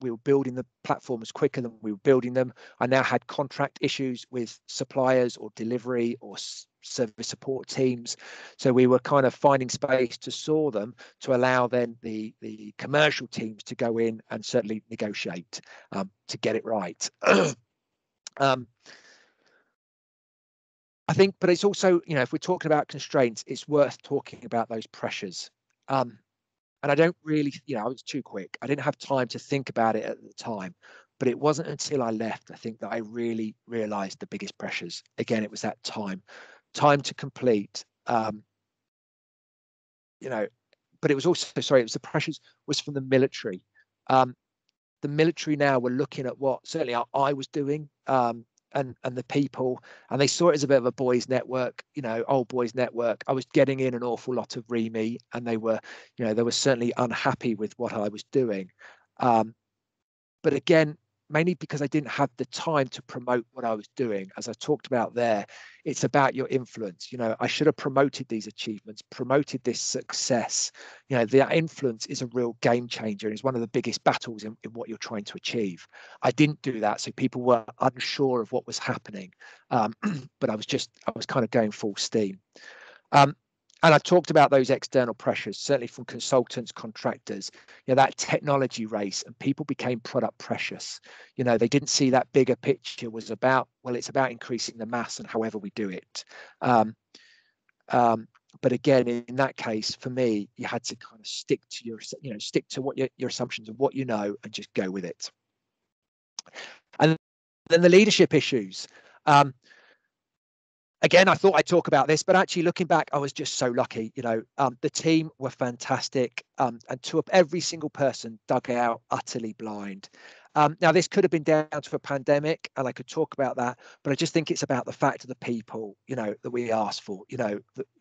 we were building the platforms quicker than we were building them. I now had contract issues with suppliers or delivery or service support teams. So we were kind of finding space to saw them to allow then the commercial teams to go in and certainly negotiate to get it right. I think, but it's also, you know, if we're talking about constraints, it's worth talking about those pressures. And I don't really, you know, I was too quick. I didn't have time to think about it at the time, but it wasn't until I left, I think, that I really realized the biggest pressures. Again, it was that time to complete, you know, but it was also, sorry, it was the pressures was from the military. The military now were looking at what certainly I was doing, and the people, and they saw it as a bit of a boys network, you know, old boys network. I was getting in an awful lot of REME, and they were, you know, they were certainly unhappy with what I was doing. But again, mainly because I didn't have the time to promote what I was doing. As I talked about there, it's about your influence. You know, I should have promoted these achievements, promoted this success. You know, the influence is a real game changer and is one of the biggest battles in what you're trying to achieve. I didn't do that, so people were unsure of what was happening, but I was kind of going full steam. And I've talked about those external pressures, certainly from consultants, contractors, you know, that technology race, and people became product precious. You know, they didn't see that bigger picture was about, well, it's about increasing the mass and however we do it. But again, in that case, for me, you had to kind of stick to what your assumptions of what you know and just go with it. And then the leadership issues. Again, I thought I'd talk about this, but actually looking back, I was just so lucky. You know, the team were fantastic, and every single person dug out utterly blind. Now, this could have been down to a pandemic, and I could talk about that, but I just think it's about the fact of the people, you know, that we asked for. You know,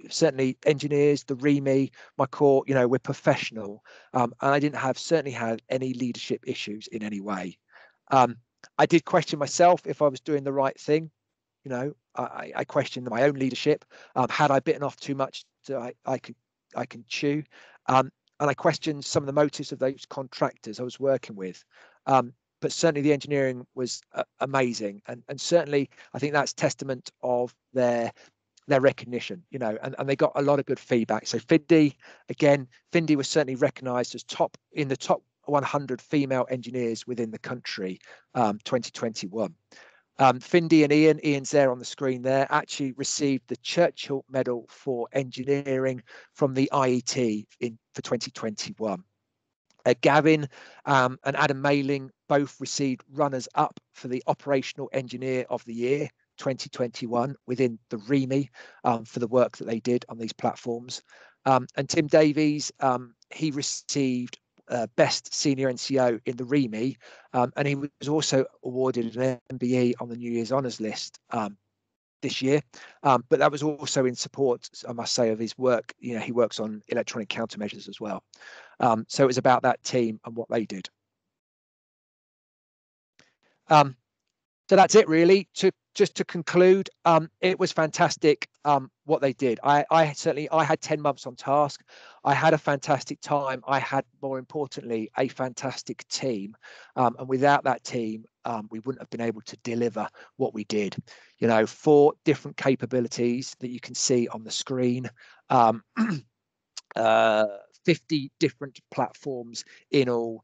certainly engineers, the REME, my core, you know, we're professional, and I didn't certainly have any leadership issues in any way. I did question myself if I was doing the right thing. You know, I questioned my own leadership. Had I bitten off too much I can chew? And I questioned some of the motives of those contractors I was working with. But certainly the engineering was amazing. And certainly I think that's testament of their recognition, you know, and they got a lot of good feedback. So Fionidi was certainly recognized as top 100 female engineers within the country, 2021. Findi and Ian's there on the screen there, actually received the Churchill Medal for Engineering from the IET for 2021. Gavin and Adam Mailing both received runners-up for the Operational Engineer of the Year 2021 within the REME for the work that they did on these platforms. And Tim Davies, he received Best Senior NCO in the REME, and he was also awarded an MBE on the New Year's Honours List this year, but that was also in support, I must say, of his work. You know, he works on electronic countermeasures as well. So it was about that team and what they did. So that's it really. Just to conclude, it was fantastic what they did. I had 10 months on task. I had a fantastic time. I had, more importantly, a fantastic team. And without that team, we wouldn't have been able to deliver what we did. You know, 4 different capabilities that you can see on the screen. 50 different platforms in all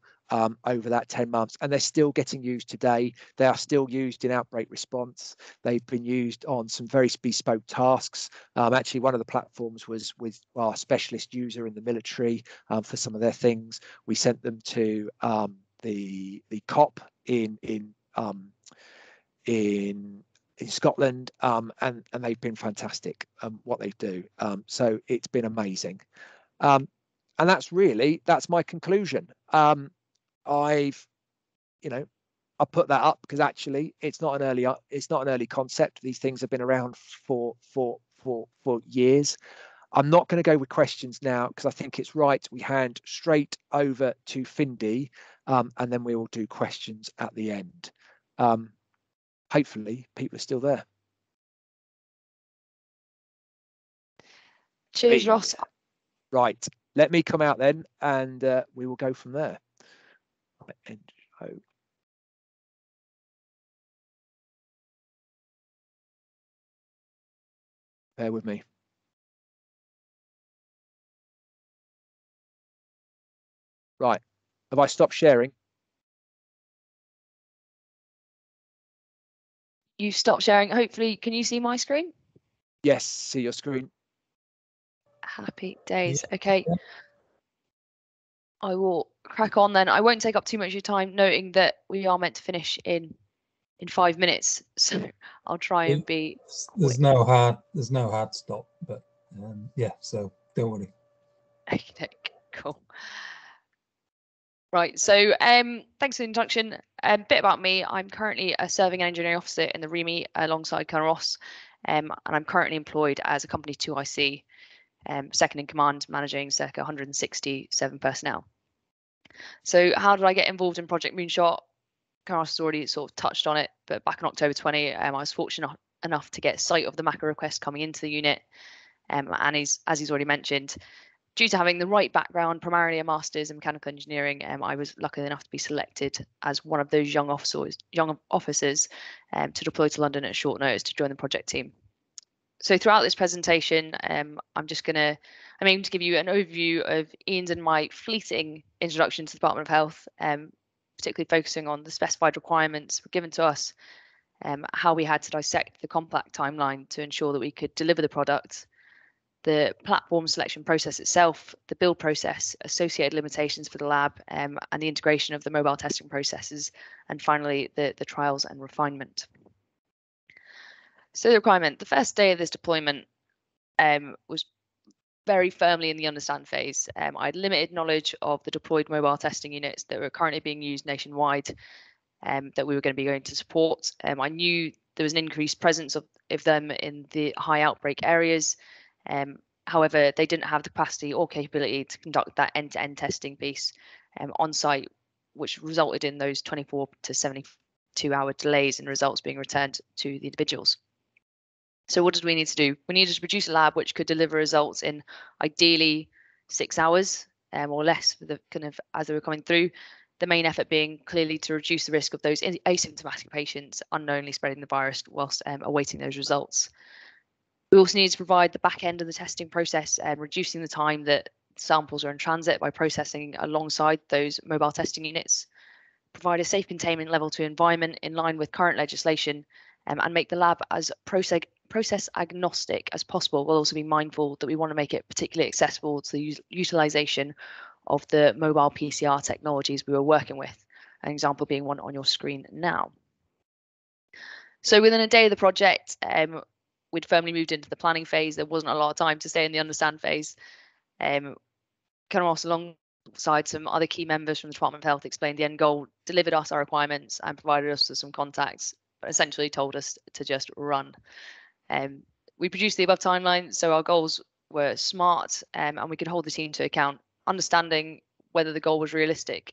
over that 10 months, and they're still getting used today. They are still used in outbreak response. They've been used on some very bespoke tasks. Actually, one of the platforms was with our specialist user in the military for some of their things. We sent them to the COP in Scotland, and they've been fantastic what they do. So it's been amazing. And that's my conclusion. I put that up because actually it's not an early concept. These things have been around for years. I'm not going to go with questions now because I think it's right we hand straight over to Findi, and then we will do questions at the end. Hopefully people are still there. Cheers, Ross. Right, let me come out then, and we will go from there. Right, bear with me. Right, have I stopped sharing? You stopped sharing. Hopefully, can you see my screen? Yes, see your screen. Happy days. Yeah. Okay. Yeah. I will crack on then. I won't take up too much of your time, noting that we are meant to finish in 5 minutes, so I'll try and be there's no hard stop, but yeah, so don't worry. okay. Cool. Right, so thanks for the introduction. A bit about me. I'm currently a serving engineering officer in the REME alongside Colonel Ross, and I'm currently employed as a company 2IC, second in command, managing circa 167 personnel. So how did I get involved in Project Moonshot? Colonel Ross has already sort of touched on it, but back in October 20, I was fortunate enough to get sight of the MACA request coming into the unit, and as he's already mentioned, due to having the right background, primarily a master's in mechanical engineering, I was lucky enough to be selected as one of those young officers to deploy to London at short notice to join the project team. So throughout this presentation, I'm aiming to give you an overview of Ian's and my fleeting introduction to the Department of Health, particularly focusing on the specified requirements given to us, how we had to dissect the compact timeline to ensure that we could deliver the product, the platform selection process itself, the build process, associated limitations for the lab, and the integration of the mobile testing processes, and finally the trials and refinement. So the requirement, the first day of this deployment was very firmly in the understand phase. I had limited knowledge of the deployed mobile testing units that were currently being used nationwide, that we were going to be going to support. I knew there was an increased presence of them in the high outbreak areas. However, they didn't have the capacity or capability to conduct that end-to-end testing piece on site, which resulted in those 24 to 72-hour delays in results being returned to the individuals. So what did we need to do? We needed to produce a lab which could deliver results in ideally 6 hours or less for the kind of as they were coming through. The main effort being clearly to reduce the risk of those asymptomatic patients unknowingly spreading the virus whilst awaiting those results. We also need to provide the back end of the testing process and reducing the time that samples are in transit by processing alongside those mobile testing units, provide a safe containment level 2 environment in line with current legislation, and make the lab as process agnostic as possible. We'll also be mindful that we want to make it particularly accessible to the utilisation of the mobile PCR technologies we were working with, an example being one on your screen now. So within a day of the project, we'd firmly moved into the planning phase. There wasn't a lot of time to stay in the understand phase. Canros, alongside some other key members from the Department of Health, explained the end goal, delivered us our requirements and provided us with some contacts, but essentially told us to just run. We produced the above timeline, so our goals were smart, and we could hold the team to account. Understanding whether the goal was realistic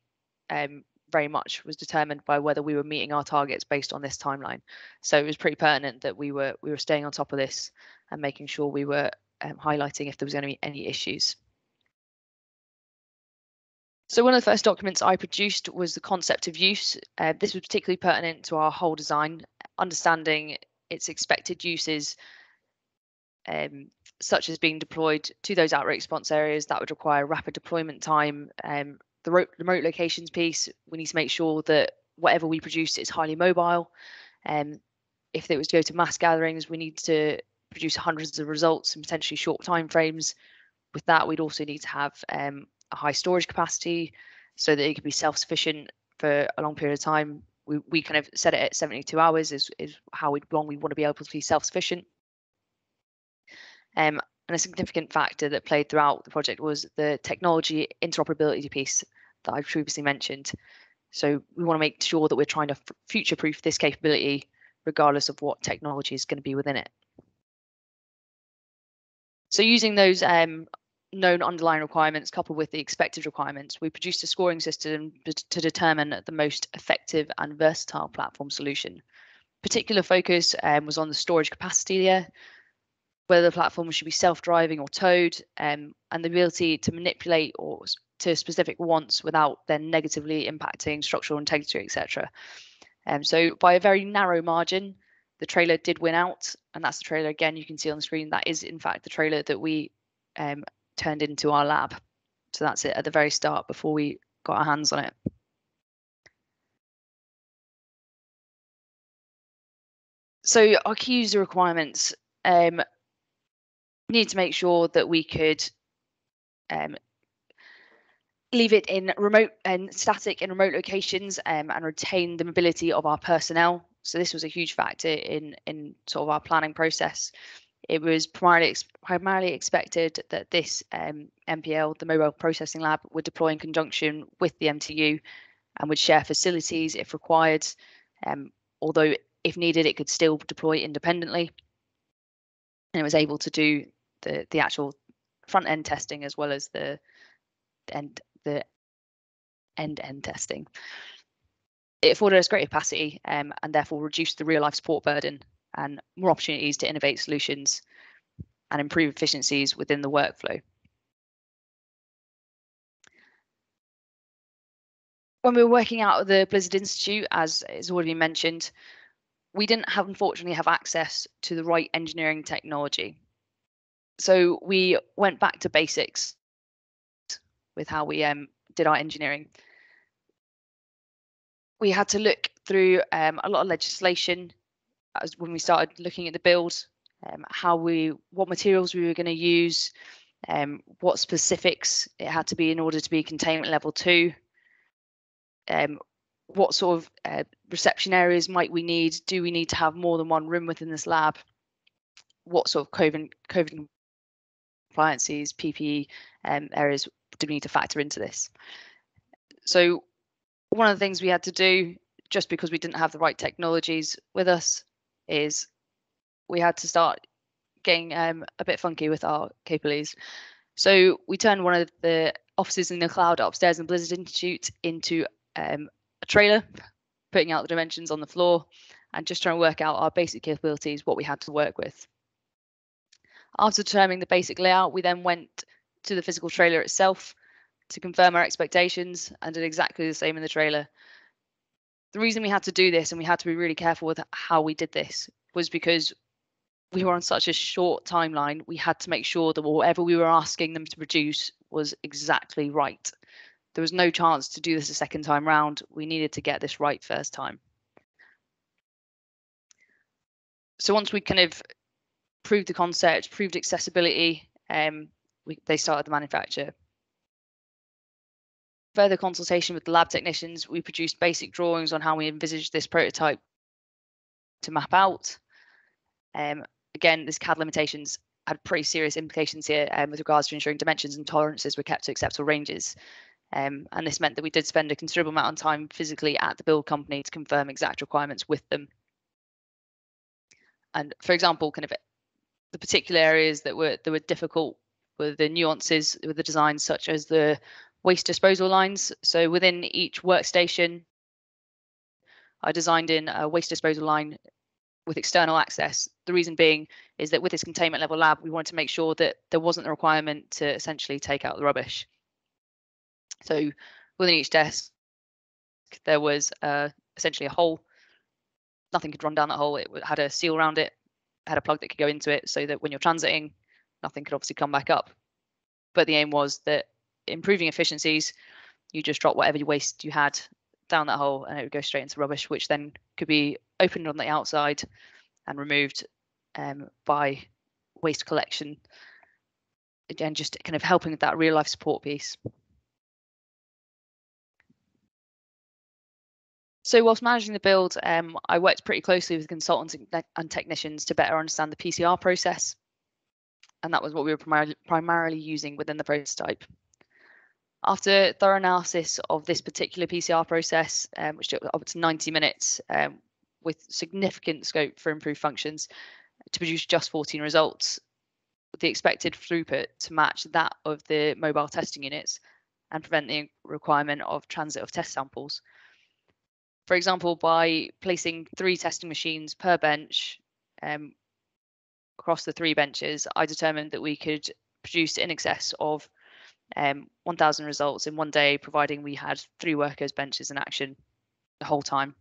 very much was determined by whether we were meeting our targets based on this timeline. So it was pretty pertinent that we were staying on top of this and making sure we were highlighting if there was going to be any issues. So one of the first documents I produced was the concept of use. This was particularly pertinent to our whole design, understanding its expected uses, such as being deployed to those outbreak response areas that would require rapid deployment time. The remote locations piece, we need to make sure that whatever we produce is highly mobile. If it was to go to mass gatherings, we need to produce hundreds of results in potentially short time frames. With that, we'd also need to have a high storage capacity so that it could be self-sufficient for a long period of time. We kind of set it at 72 hours is how long we want to be able to be self-sufficient. And a significant factor that played throughout the project was the technology interoperability piece that I previously mentioned. So we want to make sure that we're trying to future-proof this capability regardless of what technology is going to be within it. So using those known underlying requirements coupled with the expected requirements, we produced a scoring system to determine the most effective and versatile platform solution. Particular focus was on the storage capacity there, whether the platform should be self-driving or towed, and the ability to manipulate or to specific wants without then negatively impacting structural integrity, etc. So by a very narrow margin, the trailer did win out, and that's the trailer again you can see on the screen. That is in fact the trailer that we turned into our lab. So that's it at the very start before we got our hands on it. So our key user requirements, we need to make sure that we could leave it in remote and static in remote locations and retain the mobility of our personnel. So this was a huge factor in sort of our planning process. It was primarily expected that this MPL, the Mobile Processing Lab, would deploy in conjunction with the MTU and would share facilities if required. Although if needed, it could still deploy independently. And it was able to do the actual front end testing as well as the end testing. It afforded us greater capacity and therefore reduced the real life support burden and more opportunities to innovate solutions and improve efficiencies within the workflow. When we were working out of the Blizzard Institute, as has already been mentioned, we didn't unfortunately have access to the right engineering technology. So we went back to basics with how we did our engineering. We had to look through a lot of legislation as when we started looking at the build, what materials we were going to use, what specifics it had to be in order to be containment level 2, what sort of reception areas might we need? Do we need to have more than one room within this lab? What sort of COVID compliances, PPE areas do we need to factor into this? So one of the things we had to do, just because we didn't have the right technologies with us, is we had to start getting a bit funky with our capabilities. So we turned one of the offices in the cloud upstairs in Blizzard Institute into a trailer, putting out the dimensions on the floor and just trying to work out our basic capabilities, what we had to work with. After determining the basic layout, we then went to the physical trailer itself to confirm our expectations and did exactly the same in the trailer. The reason we had to do this and we had to be really careful with how we did this was because we were on such a short timeline, we had to make sure that whatever we were asking them to produce was exactly right. There was no chance to do this a second time round. We needed to get this right first time. So once we kind of proved the concept, proved accessibility, they started the manufacture. Further consultation with the lab technicians, we produced basic drawings on how we envisaged this prototype to map out. Again, this CAD limitations had pretty serious implications here with regards to ensuring dimensions and tolerances were kept to acceptable ranges. And this meant that we did spend a considerable amount of time physically at the build company to confirm exact requirements with them. And for example, kind of the particular areas that were difficult were the nuances with the design, such as the waste disposal lines. So within each workstation, I designed in a waste disposal line with external access. The reason being is that with this containment level lab, we wanted to make sure that there wasn't the requirement to essentially take out the rubbish. So within each desk, there was essentially a hole. Nothing could run down that hole. It had a seal around it, had a plug that could go into it, so that when you're transiting, nothing could obviously come back up. But the aim was that improving efficiencies, you just drop whatever waste you had down that hole and it would go straight into rubbish, which then could be opened on the outside and removed by waste collection. Again, just kind of helping with that real life support piece. So whilst managing the build, I worked pretty closely with consultants and technicians to better understand the PCR process. And that was what we were primarily using within the prototype. After thorough analysis of this particular PCR process, which took up to 90 minutes with significant scope for improved functions to produce just 14 results, with the expected throughput to match that of the mobile testing units and prevent the requirement of transit of test samples. For example, by placing 3 testing machines per bench across the 3 benches, I determined that we could produce in excess of 1,000 results in one day, providing we had 3 workers' benches in action the whole time.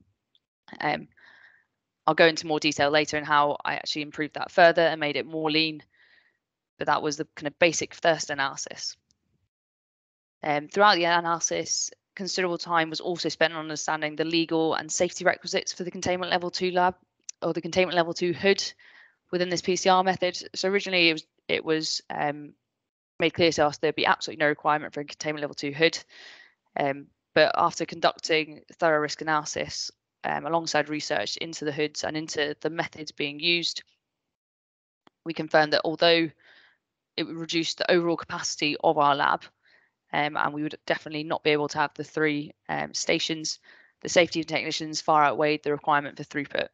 I'll go into more detail later in how I actually improved that further and made it more lean, but that was the kind of basic first analysis. Throughout the analysis, considerable time was also spent on understanding the legal and safety requisites for the containment level 2 lab, or the containment level 2 hood within this PCR method. So originally it was made clear to us there'd be absolutely no requirement for a containment level 2 hood. But after conducting thorough risk analysis alongside research into the hoods and into the methods being used, we confirmed that although it would reduce the overall capacity of our lab, and we would definitely not be able to have the 3 stations, the safety technicians far outweighed the requirement for throughput.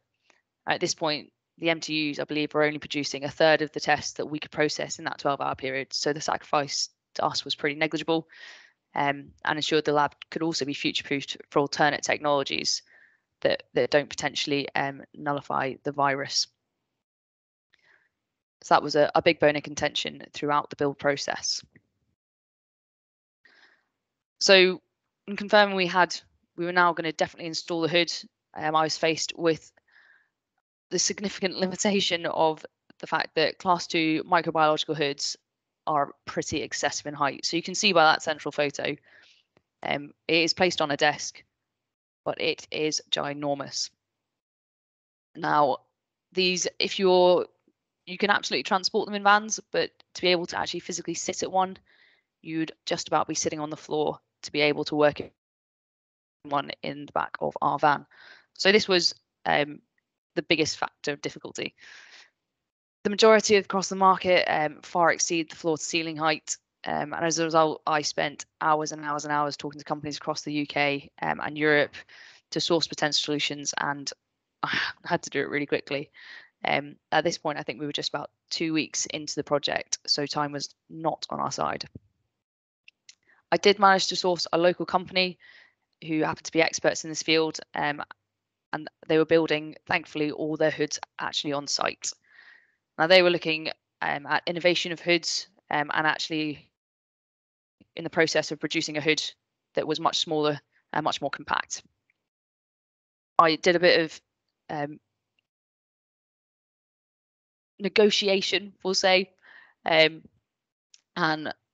At this point, the MTUs, I believe, were only producing 1/3 of the tests that we could process in that 12-hour period. So the sacrifice to us was pretty negligible, and ensured the lab could also be future-proofed for alternate technologies that don't potentially nullify the virus. So that was a big bone of contention throughout the build process. So in confirming we were now going to definitely install the hood, I was faced with the significant limitation of the fact that class 2 microbiological hoods are pretty excessive in height. So you can see by that central photo, it is placed on a desk, but it is ginormous. Now, these, you can absolutely transport them in vans, but to be able to actually physically sit at one, you'd just about be sitting on the floor to be able to work in one in the back of our van. So this was the biggest factor of difficulty. The majority across the market far exceed the floor to ceiling height. And as a result, I spent hours and hours and hours talking to companies across the UK and Europe to source potential solutions, and I had to do it really quickly. At this point, I think we were just about 2 weeks into the project, so time was not on our side. I did manage to source a local company who happened to be experts in this field, and they were building, thankfully, all their hoods actually on site. Now they were looking at innovation of hoods and actually in the process of producing a hood that was much smaller and much more compact. I did a bit of negotiation, we'll say, and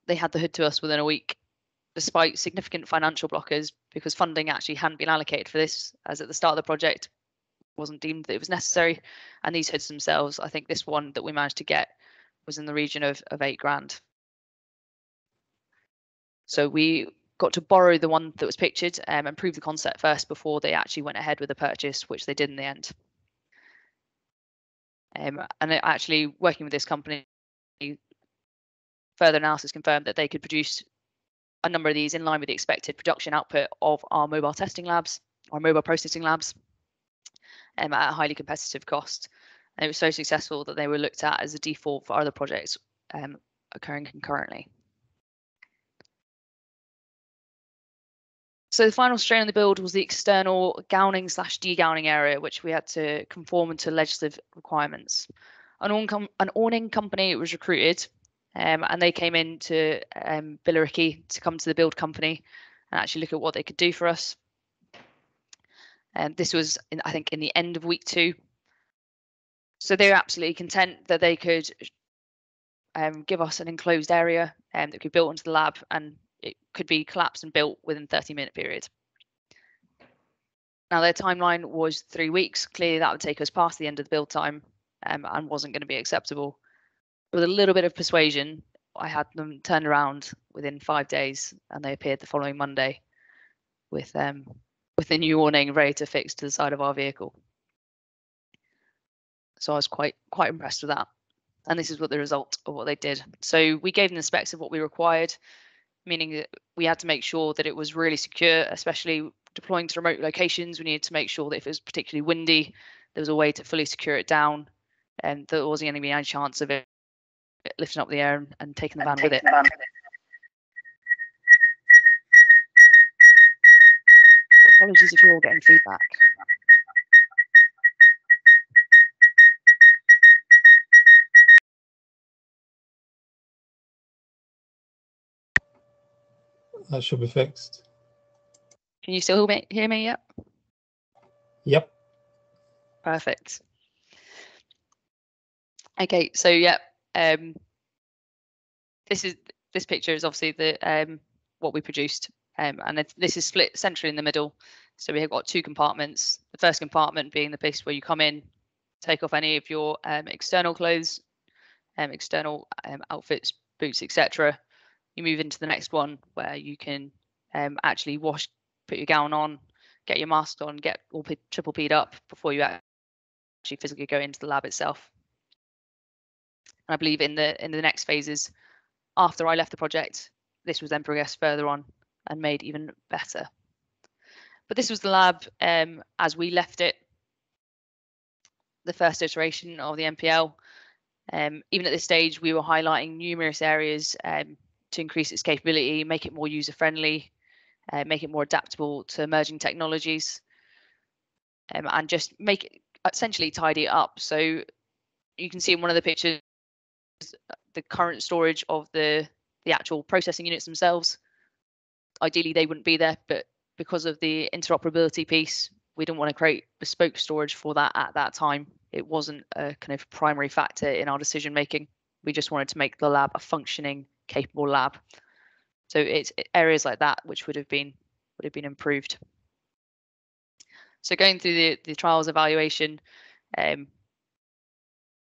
they had the hood to us within a week, despite significant financial blockers, because funding actually hadn't been allocated for this, as at the start of the project wasn't deemed that it was necessary. And these hoods themselves, I think this one that we managed to get was in the region of 8 grand. So we got to borrow the one that was pictured and prove the concept first before they actually went ahead with the purchase, which they did in the end. And actually working with this company, further analysis confirmed that they could produce a number of these in line with the expected production output of our mobile testing labs, our mobile processing labs, at a highly competitive cost. And it was so successful that they were looked at as a default for other projects occurring concurrently. So the final strain on the build was the external gowning / degowning area, which we had to conform to legislative requirements. An awning company was recruited, and they came into Billericay to come to the build company and actually look at what they could do for us. And this was, I think, in the end of week 2. So they were absolutely content that they could give us an enclosed area that could be built into the lab, and it could be collapsed and built within 30-minute period. Now their timeline was 3 weeks. Clearly that would take us past the end of the build time and wasn't going to be acceptable. With a little bit of persuasion, I had them turned around within 5 days, and they appeared the following Monday with the new awning ready to fix to the side of our vehicle. So I was quite impressed with that. And this is what the result of what they did. So we gave them the specs of what we required, meaning that we had to make sure that it was really secure, especially deploying to remote locations. We needed to make sure that if it was particularly windy, there was a way to fully secure it down, and there wasn't going to be any chance of it lifting up the air and taking the van with it. Apologies if you're all getting feedback. That should be fixed. Can you still hear me? Yep. Yep. Perfect. Okay, so yeah, this picture is obviously the what we produced, and this is split centrally in the middle. So we have got 2 compartments. The first compartment being the place where you come in, take off any of your external clothes, external outfits, boots, etc. You move into the next one where you can actually wash, put your gown on, get your mask on, get all triple P'd up before you actually physically go into the lab itself. And I believe in the next phases, after I left the project, this was then progressed further on and made even better. But this was the lab as we left it, the first iteration of the MPL. Even at this stage, we were highlighting numerous areas to increase its capability, make it more user-friendly, make it more adaptable to emerging technologies, and just make it essentially tidy it up. So you can see in one of the pictures the current storage of the actual processing units themselves. Ideally, they wouldn't be there, but because of the interoperability piece, we didn't want to create bespoke storage for that at that time. It wasn't a kind of primary factor in our decision making. We just wanted to make the lab a functioning, capable lab. So it's areas like that which would have been improved. So going through the trials evaluation,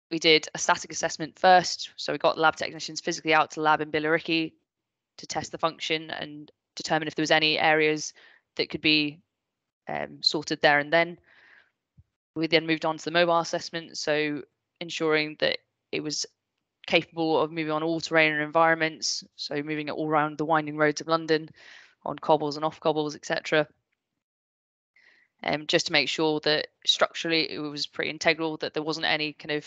we did a static assessment first. So we got lab technicians physically out to the lab in Billericay to test the function and determine if there was any areas that could be sorted there and then. We then moved on to the mobile assessment, so ensuring that it was capable of moving on all terrain environments, so moving it all around the winding roads of London, on cobbles and off cobbles, etc. Just to make sure that structurally it was pretty integral, that there wasn't any kind of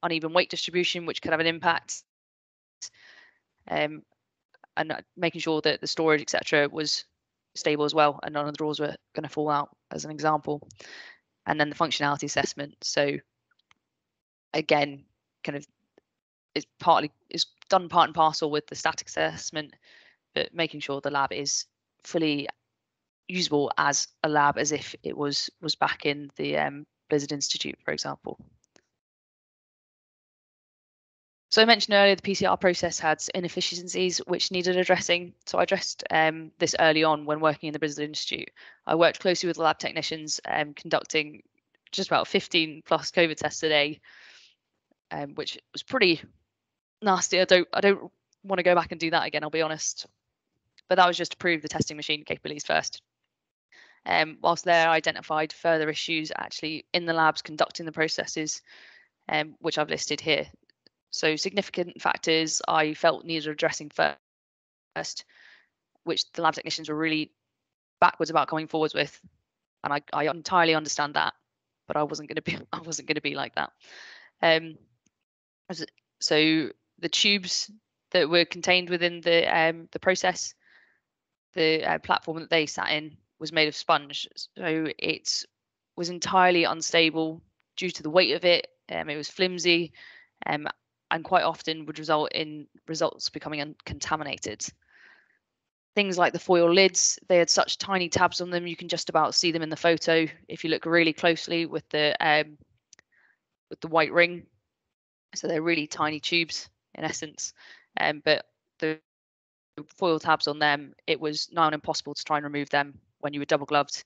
uneven weight distribution which could have an impact, and making sure that the storage, etc., was stable as well, and none of the drawers were going to fall out, as an example. And then the functionality assessment. So again, kind of it's done part and parcel with the static assessment, but making sure the lab is fully usable as a lab, as if it was back in the Blizzard Institute, for example. So I mentioned earlier the PCR process had inefficiencies which needed addressing. So I addressed this early on when working in the Bristol Institute. I worked closely with the lab technicians conducting just about 15 plus COVID tests a day, which was pretty nasty. I don't want to go back and do that again, I'll be honest. But that was just to prove the testing machine capabilities first. Whilst there, I identified further issues actually in the labs conducting the processes, which I've listed here. So significant factors I felt needed addressing first, which the lab technicians were really backwards about coming forwards with, and I entirely understand that, but I wasn't going to be like that. So the tubes that were contained within the process, the platform that they sat in was made of sponge, so it was entirely unstable due to the weight of it. It was flimsy, and quite often would result in results becoming contaminated. Things like the foil lids, they had such tiny tabs on them, you can just about see them in the photo if you look really closely with the white ring. So they're really tiny tubes in essence, but the foil tabs on them, it was nigh on impossible to try and remove them when you were double gloved.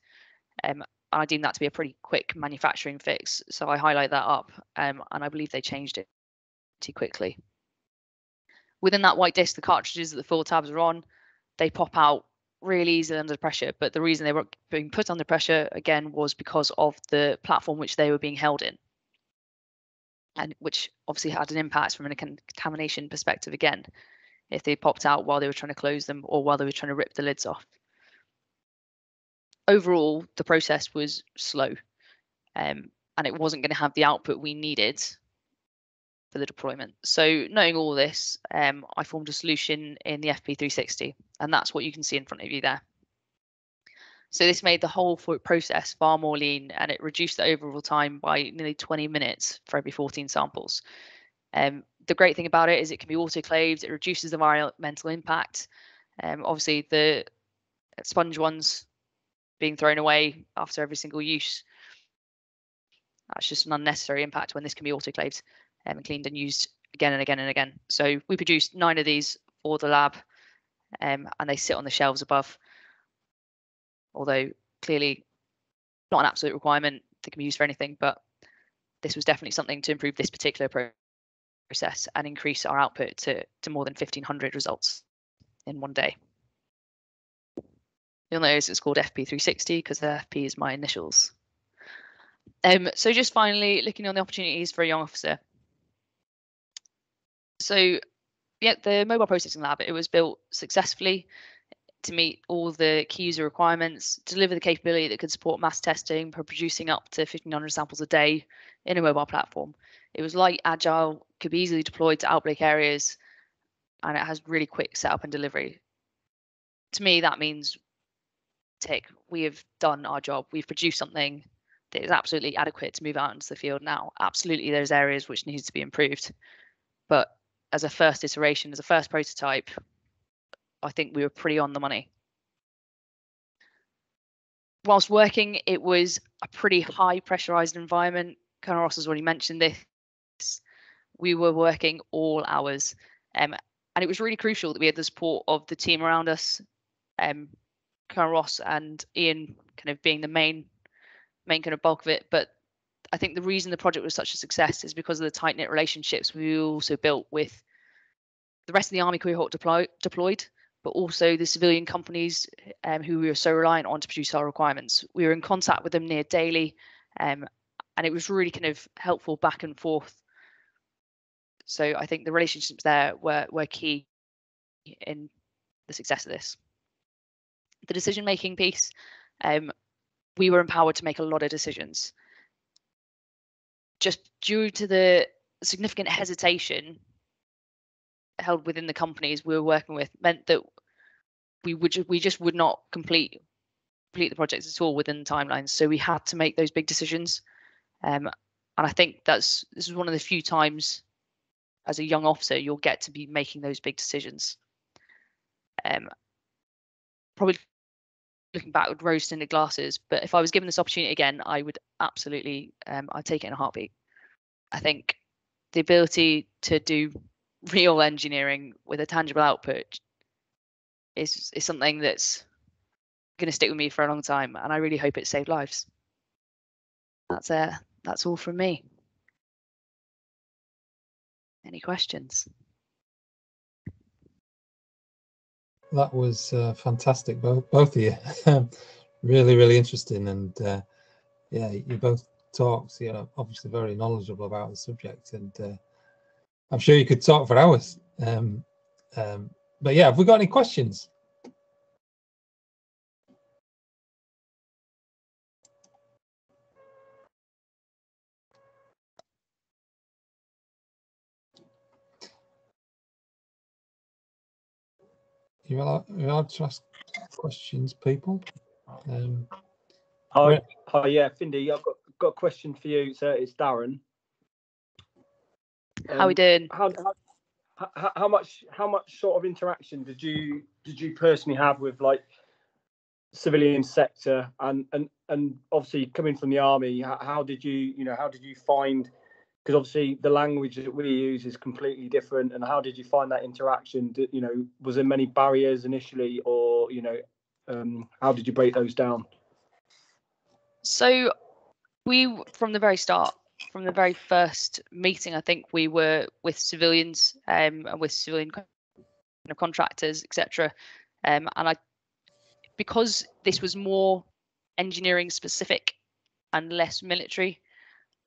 I deemed that to be a pretty quick manufacturing fix, so I highlight that up, and I believe they changed it too quickly. Within that white disc, the cartridges that the foil tabs are on, they pop out really easily under pressure, but the reason they were being put under pressure again was because of the platform which they were being held in, and which obviously had an impact from a contamination perspective again, if they popped out while they were trying to close them or while they were trying to rip the lids off. Overall, the process was slow, and it wasn't going to have the output we needed for the deployment. So knowing all this, I formed a solution in the FP360, and that's what you can see in front of you there. So this made the whole process far more lean, and it reduced the overall time by nearly 20 minutes for every 14 samples. The great thing about it is it can be autoclaved, it reduces the environmental impact. Obviously the sponge ones being thrown away after every single use, that's just an unnecessary impact when this can be autoclaved and cleaned and used again and again and again. So we produced 9 of these for the lab, and they sit on the shelves above, although clearly not an absolute requirement. They can be used for anything, but this was definitely something to improve this particular process and increase our output to more than 1,500 results in one day. You'll notice it's called FP360 because the FP is my initials. So just finally, looking on the opportunities for a young officer. So yeah, the mobile processing lab, it was built successfully to meet all the key user requirements, deliver the capability that could support mass testing for producing up to 1,500 samples a day in a mobile platform. It was light, agile, could be easily deployed to outbreak areas, and it has really quick setup and delivery. To me, that means tick, we have done our job. We've produced something that is absolutely adequate to move out into the field now. Absolutely, there's areas which needs to be improved, but as a first iteration, as a first prototype, I think we were pretty on the money. Whilst working, it was a pretty high pressurized environment. Colonel Ross has already mentioned this. We were working all hours, and it was really crucial that we had the support of the team around us. Colonel Ross and Ian kind of being the main kind of bulk of it, but I think the reason the project was such a success is because of the tight-knit relationships we also built with the rest of the Army cohort deployed, but also the civilian companies who we were so reliant on to produce our requirements. We were in contact with them near daily, and it was really kind of helpful back and forth. So I think the relationships there were key in the success of this. The decision-making piece, we were empowered to make a lot of decisions. Just due to the significant hesitation held within the companies we were working with, meant that we just would not complete the projects at all within the timelines. So we had to make those big decisions, and I think this is one of the few times as a young officer you'll get to be making those big decisions. Probably looking back with rose-tinted glasses, but if I was given this opportunity again, I would absolutely I'd take it in a heartbeat. I think the ability to do real engineering with a tangible output is something that's going to stick with me for a long time, and I really hope it saved lives. That's all from me. Any questions? That was fantastic, both of you. Really interesting, and yeah, you both talked, you know, obviously very knowledgeable about the subject, and I'm sure you could talk for hours. But yeah, have we got any questions? You're allowed to ask questions, people. Hi, yeah, Fionidi, I've got a question for you. So it's Darren. How we doing? How much sort of interaction did you personally have with like civilian sector, and obviously coming from the army, how did you find, because obviously the language that we use is completely different, and how did you find that interaction? Was there many barriers initially, or how did you break those down? So we, from the very start, from the very first meeting, I think we were with civilians and with civilian contractors, etc. And because this was more engineering specific and less military,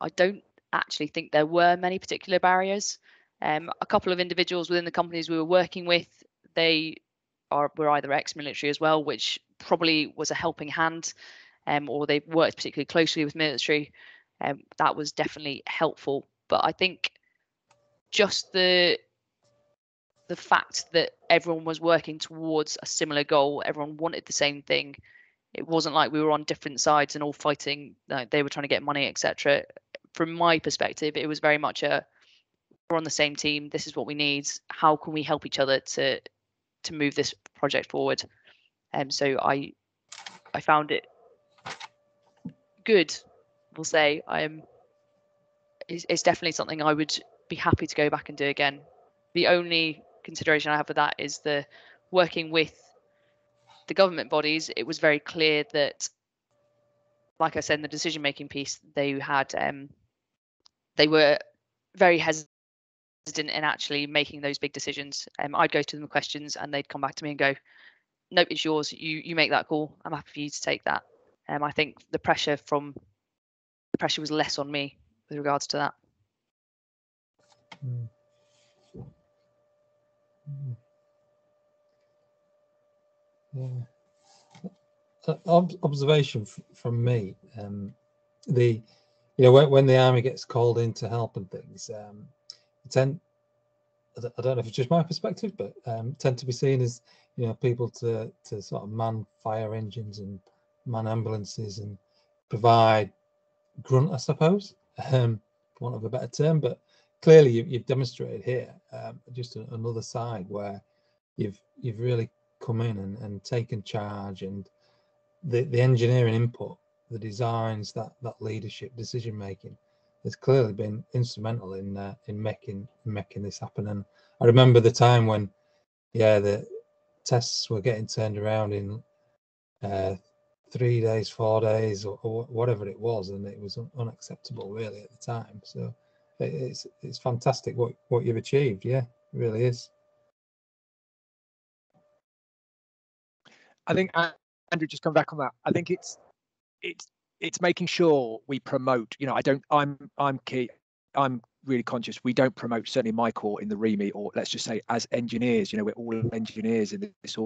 I don't actually think there were many particular barriers. A couple of individuals within the companies we were working with, were either ex-military as well, which probably was a helping hand, or they worked particularly closely with military. That was definitely helpful. But I think just the fact that everyone was working towards a similar goal, everyone wanted the same thing. It wasn't like we were on different sides and all fighting. They were trying to get money, etc. From my perspective, it was very much we're on the same team. This is what we need. How can we help each other to move this project forward? So I found it good. We'll say it's definitely something I would be happy to go back and do again. The only consideration I have with that is the working with the government bodies. It was very clear that, like I said, in the decision-making piece, they were very hesitant in actually making those big decisions. I'd go to them with questions and they'd come back to me and go, nope, it's yours. You make that call. I'm happy for you to take that. I think the pressure was less on me with regards to that. Yeah. Observation from me, when the army gets called in to help and things, I don't know if it's just my perspective, but tend to be seen as, people to sort of man fire engines and man ambulances and provide grunt, I suppose, for want of a better term. But clearly you've demonstrated here just another side where you've really come in and taken charge, and the engineering input, the designs, that leadership, decision making has clearly been instrumental in making this happen. And I remember the time when, the tests were getting turned around in 3 days, 4 days, or whatever it was, and it was unacceptable really at the time. So it's fantastic what you've achieved. Yeah, it really is. I think Andrew, just come back on that. I think it's making sure we promote. I'm key. I'm really conscious. We don't promote, certainly in my core, in the REME, or let's just say as engineers. We're all engineers in this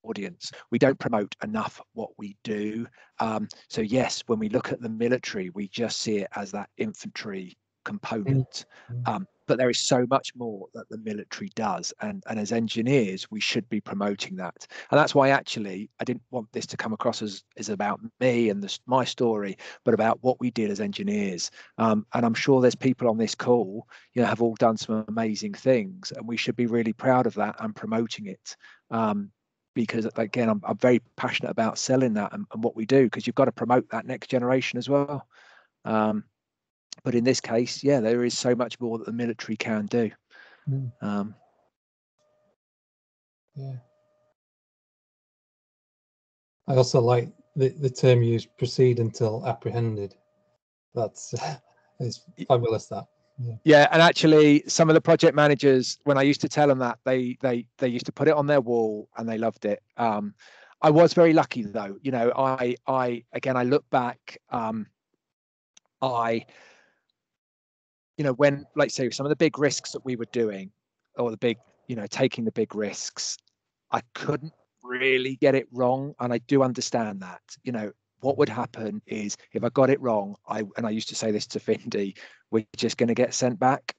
audience. We don't promote enough what we do. So yes, when we look at the military, we just see it as that infantry component. But there is so much more that the military does, and as engineers we should be promoting that. And that's why actually I didn't want this to come across as about me and my story, but about what we did as engineers. And I'm sure there's people on this call have all done some amazing things, and we should be really proud of that and promoting it. Because again, I'm very passionate about selling that and what we do, because you've got to promote that next generation as well. But in this case, yeah, there is so much more that the military can do. Yeah. I also like the term used, proceed until apprehended. That's it's fabulous, that. Yeah, and actually some of the project managers, when I used to tell them that, they used to put it on their wall and they loved it. I was very lucky though, you know, I again, I look back, you know, when, like say, some of the big risks that we were doing, or the big, you know, taking the big risks, I couldn't really get it wrong. And I do understand that, you know, what would happen is if I got it wrong, and I used to say this to Fionidi, we're just going to get sent back,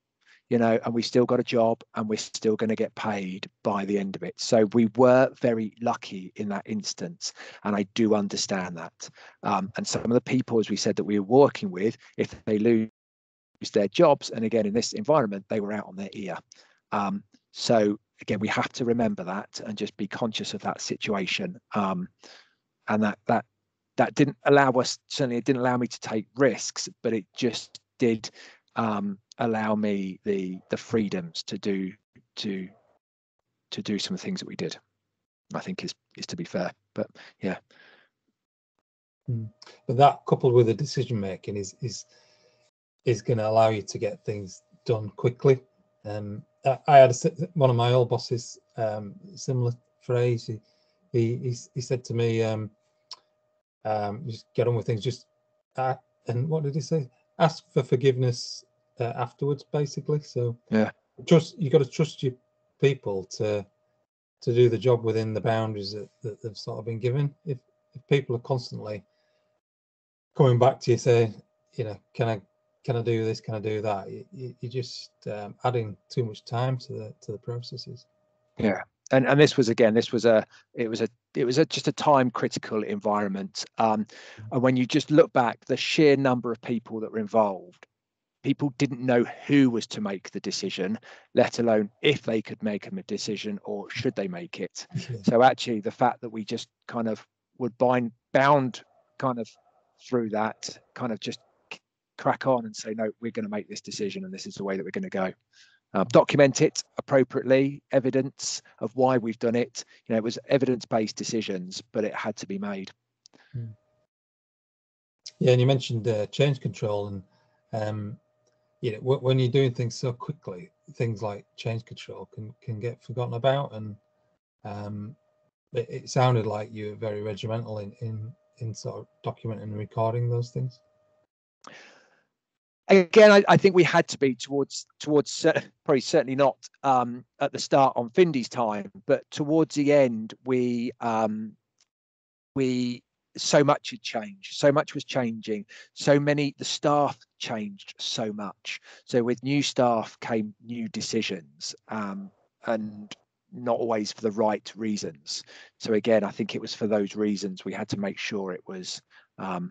you know, and we still got a job and we're still going to get paid by the end of it. So we were very lucky in that instance. And I do understand that. And some of the people, as we said, that we were working with, if they lose their jobs, and again, in this environment, they were out on their ear. So again, we have to remember that and just be conscious of that situation. And that didn't allow us, certainly it didn't allow me to take risks, but it just did allow me the freedoms to do some things that we did. I think is to be fair, but yeah. But that, coupled with the decision making, is going to allow you to get things done quickly. I had one of my old bosses, similar phrase. He said to me, just get on with things. Just and what did he say? Ask for forgiveness afterwards, basically. So yeah, you got to trust your people to do the job within the boundaries that they've sort of been given. If people are constantly coming back to you saying, you know, can I do this? Can I do that? You're just adding too much time to the processes. Yeah, and this was just a time critical environment. And when you just look back, the sheer number of people that were involved, people didn't know who was to make the decision, let alone if they could make a decision or should they make it. Yeah. So actually, the fact that we just kind of would bound kind of through that, kind of just crack on and say, no, we're going to make this decision and this is the way that we're going to go. Document it appropriately, evidence of why we've done it. You know, it was evidence-based decisions, but it had to be made. Yeah, and you mentioned change control, and you know, when you're doing things so quickly, things like change control can get forgotten about, and it sounded like you were very regimental in sort of documenting and recording those things. Again, I think we had to be towards probably certainly not at the start on Findi's time, but towards the end, we so much had changed, so much was changing, the staff changed so much. So with new staff came new decisions, and not always for the right reasons. So again, I think it was for those reasons we had to make sure it was, you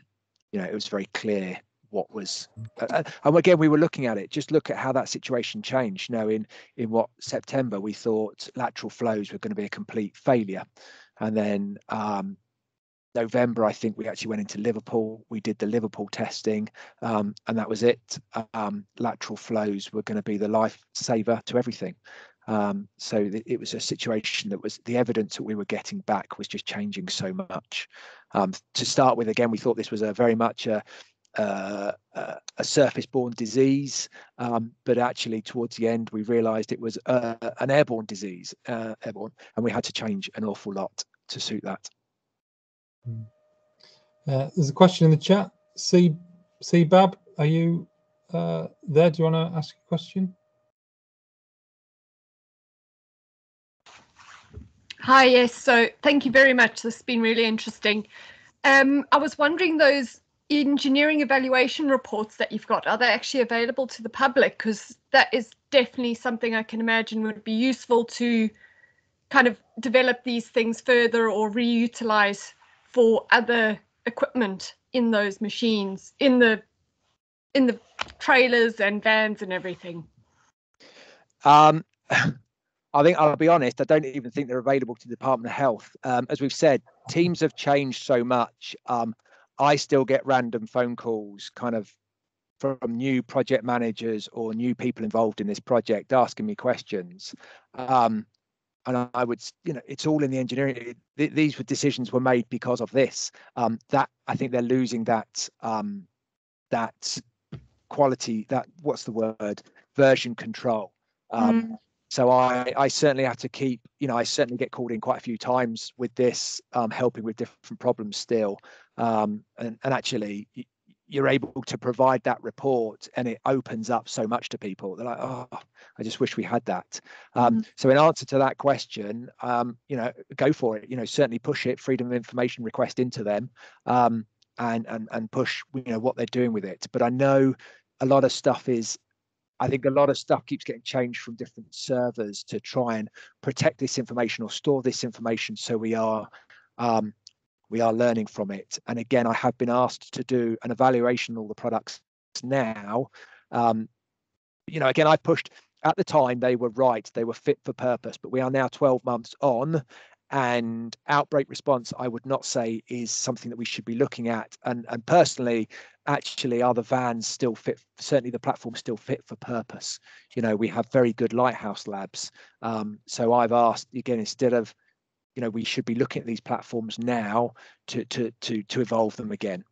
know, it was very clear what was, and again, we were looking at it, just look at how that situation changed. You know, in what September, we thought lateral flows were going to be a complete failure. And then November, I think we actually went into Liverpool. We did the Liverpool testing, and that was it. Lateral flows were going to be the lifesaver to everything. So it was a situation that was, the evidence that we were getting back was just changing so much. To start with, again, we thought this was very much a surface-borne disease, but actually towards the end we realized it was an airborne disease, and we had to change an awful lot to suit that. There's a question in the chat. Bab, are you there? Do you want to ask a question? Hi, yes. So thank you very much. This has been really interesting. I was wondering, those engineering evaluation reports that you've got, are they actually available to the public? Because that is definitely something I can imagine would be useful to kind of develop these things further or reutilize for other equipment in those machines, in the trailers and vans and everything. I think, I'll be honest, I don't even think they're available to the Department of Health. As we've said, teams have changed so much. I still get random phone calls kind of from new project managers or new people involved in this project asking me questions. And I would, it's all in the engineering. These decisions were made because of this. That I think they're losing that that quality, that what's the word, version control. So I certainly have to keep, I certainly get called in quite a few times with this, helping with different problems still. And actually, you're able to provide that report and it opens up so much to people. They're like, oh, I just wish we had that. So in answer to that question, go for it. Certainly push it, freedom of information request into them, and push, what they're doing with it. But I know a lot of stuff keeps getting changed from different servers to try and protect this information or store this information, so we are learning from it. And again, I have been asked to do an evaluation of all the products now. Again, I pushed at the time, they were right, they were fit for purpose, but we are now 12 months on, and outbreak response, I would not say is something that we should be looking at. And personally, actually, are the vans still fit? Certainly the platform still fit for purpose. We have very good lighthouse labs. So I've asked, again, instead of, we should be looking at these platforms now to evolve them again.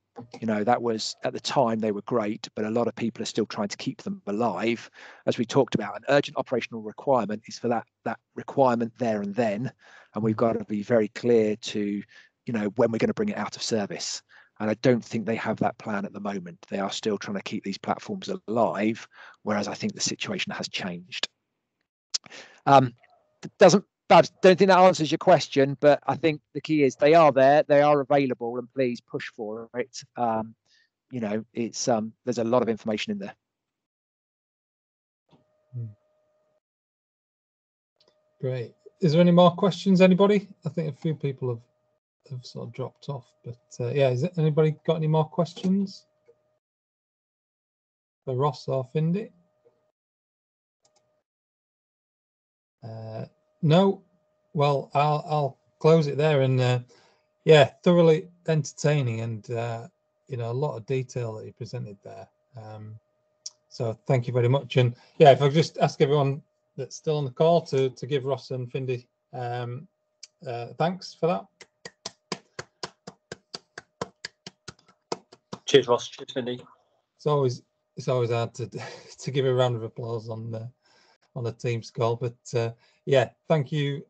That was, at the time, they were great, but a lot of people are still trying to keep them alive. As we talked about, an urgent operational requirement is for that requirement there and then, and we've got to be very clear to, when we're going to bring it out of service. And I don't think they have that plan at the moment. They are still trying to keep these platforms alive, whereas I think the situation has changed. I don't think that answers your question, but I think the key is they are there, they are available, and please push for it. It's there's a lot of information in there. Great. Is there any more questions, anybody? I think a few people have sort of dropped off, but yeah, is it anybody got any more questions for Ross or Findi? No. Well, I'll close it there. And yeah, thoroughly entertaining, and a lot of detail that you presented there. So thank you very much. And yeah, if I just ask everyone that's still on the call to give Ross and Findi thanks for that. Cheers, Ross. Cheers, Findi. It's always hard to give a round of applause on the Teams call, but yeah, thank you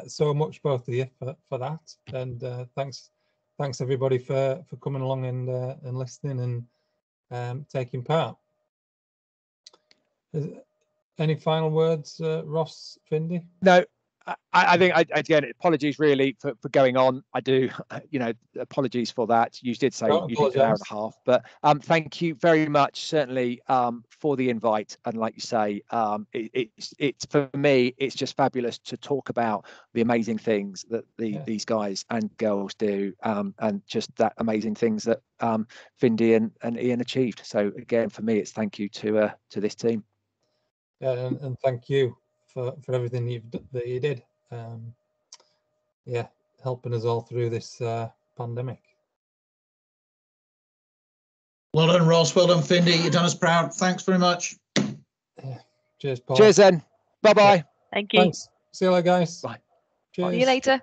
so much, both of you, for that, and thanks everybody for coming along and listening and taking part. Any final words, Ross, Findi? No, I think, again, apologies really for going on. I do, apologies for that. You did say you did an hour and a half, but thank you very much, certainly, for the invite. And like you say, it's for me, it's just fabulous to talk about the amazing things that these guys and girls do, and just that amazing things that Findi and Ian achieved. So again, for me, it's thank you to this team. Yeah, and thank you for everything that you did. Yeah, helping us all through this pandemic. Well done, Ross. Well done, Findi. You've done us proud. Thanks very much. Yeah. Cheers, Paul. Cheers, then. Bye-bye. Thank you. Thanks. See you later, guys. Bye. Cheers. See you later.